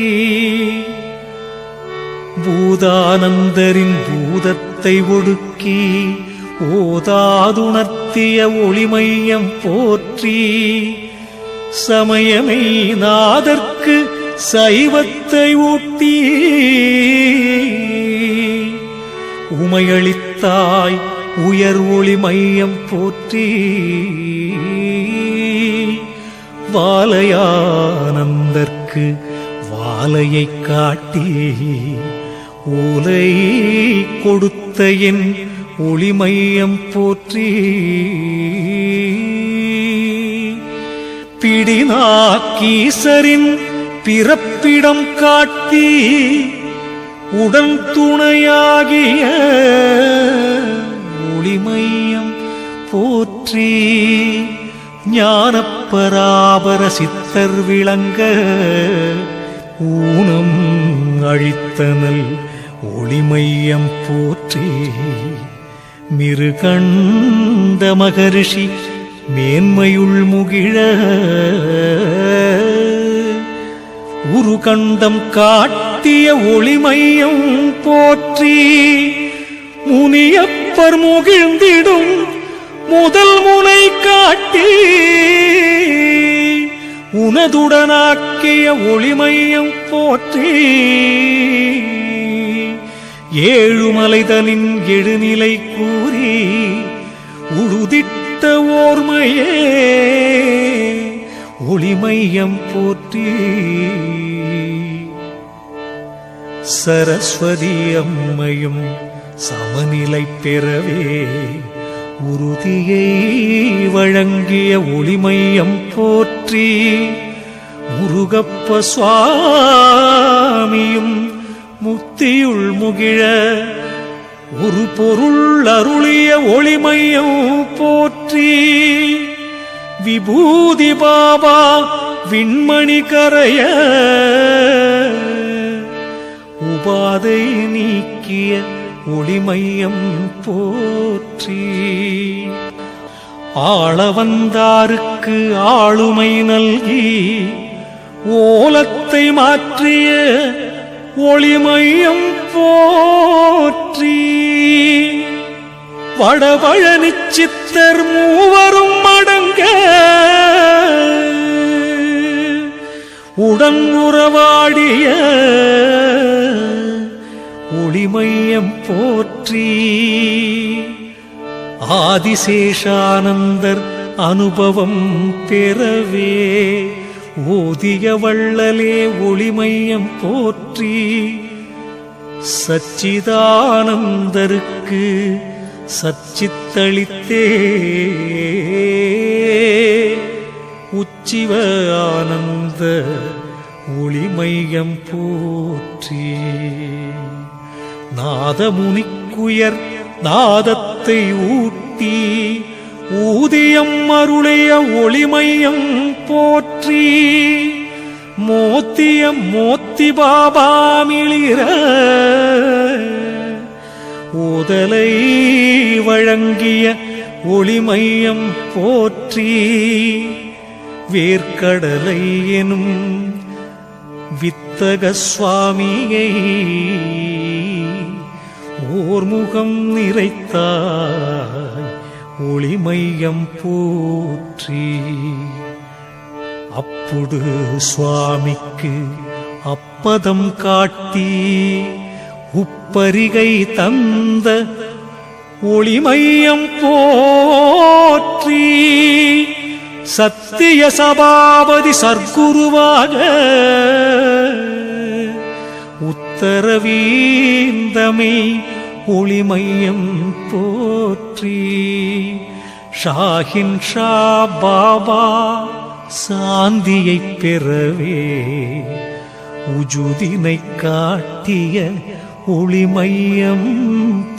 பூதானந்தரின் பூதத்தை ஒடுக்கி ஓதாதுணர்த்திய ஒளிமையம் போற்றி சமயமை நாதற்கு சைவத்தை ஊட்டி உமையளித்தாய் உயர் ஒளி மையம் போற்றி. வாலையானந்தற்கு வாலையை காட்டி ஓலை கொடுத்த என் ஒளிமையம் போற்றி. பிடிநாக்கீசரின் பிறப்பிடம் காட்டி உடன் துணையாகிய ஒளிமையம் போற்றி. ஞானப்பராபர சித்தர் விளங்க ஊனம் அழித்தனல் ஒளிமையம் போற்றி. மிருகண்ட மகரிஷி மேன்மையுள் முகிழ உருகண்டம் காட்டிய ஒளிமையம் போற்றி. முனியப்பர் முகிழ்ந்திடும் முதல் முனை காட்டி உனதுடனாக்கிய ஒளிமையம் போற்றி. ஏழுமலைதனின் எழுநிலை கூறி உழுதிட்ட ஓர்மையே ஒளிமையம் போற்றி. சரஸ்வதி அம்மையும் சமநிலை பெறவே உறுதியை வழங்கிய ஒளிமையம் போற்றி. முருகப்ப சுவாமியும் முத்தியுள் முகிழ ஒரு பொருள் அருளிய ஒளிமையம் போற்றி. விபூதி பாபா விண்மணி கரைய உபாதை நீக்கிய ஒளிமையம் போற்றி. ஆளவந்தாருக்கு ஆளுமை நல்கி ஓலத்தை மாற்றிய ஒளிமையம் போற்றி. வடபழனி சித்தர் மூவரும் அடங்க உடன் உறவாடிய ஒளிமையம் போற்றி. ஆதிசேஷானந்தர் அனுபவம் பெறவே ஓதிய வள்ளலே ஒளிமையம் போற்றி. சச்சிதானந்தருக்கு சச்சித்தளித்தே உச்சிவ ஆனந்த ஒளிமையம் போற்றி. நாதமுனிக்குயர் நாதத்தை ஊட்டி ஊதியம் அருளைய ஒளிமையம் போற்றி. மோத்திய மோத்தி பாபாமிளிர ஓதலை வழங்கிய ஒளிமையம் போற்றி. வேர்க்கடலை எனும் வித்தக சுவாமியை ஓர்முகம் நிறைத்தாய் ஒளிமையம் போற்றி. அப்புடு சுவாமிக்கு அப்பதம் காட்டி உப்பரிகை தந்த ஒளிமையம் போற்றி. சத்திய சபாபதி சர்க்குருவாக உத்தரவீந்தமே ஒளிமையம் போற்றி. ஷாஹின் ஷா பாபா சாந்தியை பெறவே உஜுதினை காட்டிய ஒளிமையம்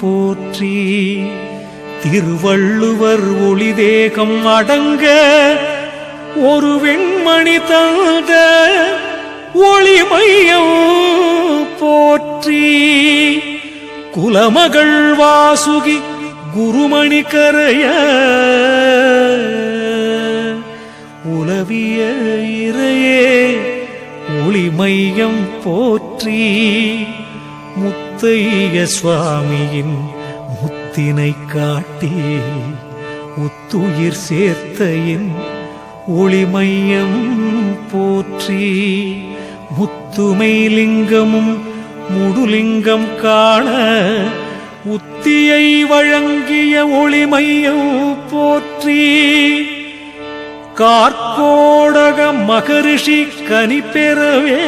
போற்றி. திருவள்ளுவர் ஒளிதேகம் அடங்க ஒரு வெண்மணி தந்த ஒளிமையம் போற்றி. குலமகள் வாசுகி குருமணி கரைய உலவிய இறையே ஒளிமையம் போற்றி. முத்தைய சுவாமியின் முத்தினை காட்டி உத்துயிர் சேர்த்த என் ஒளிமையம் போற்றி. முத்துமை லிங்கமும் முடுலிங்கம் காண உத்தியை வழங்கிய ஒளிமையம் போற்றி கார்கோடக மகரிஷி கனி பெறவே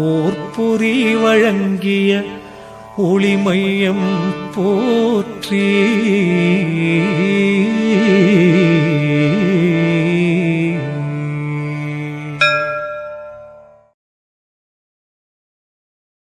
ஓர்பொறி வழங்கிய ஒளிமையம் போற்றி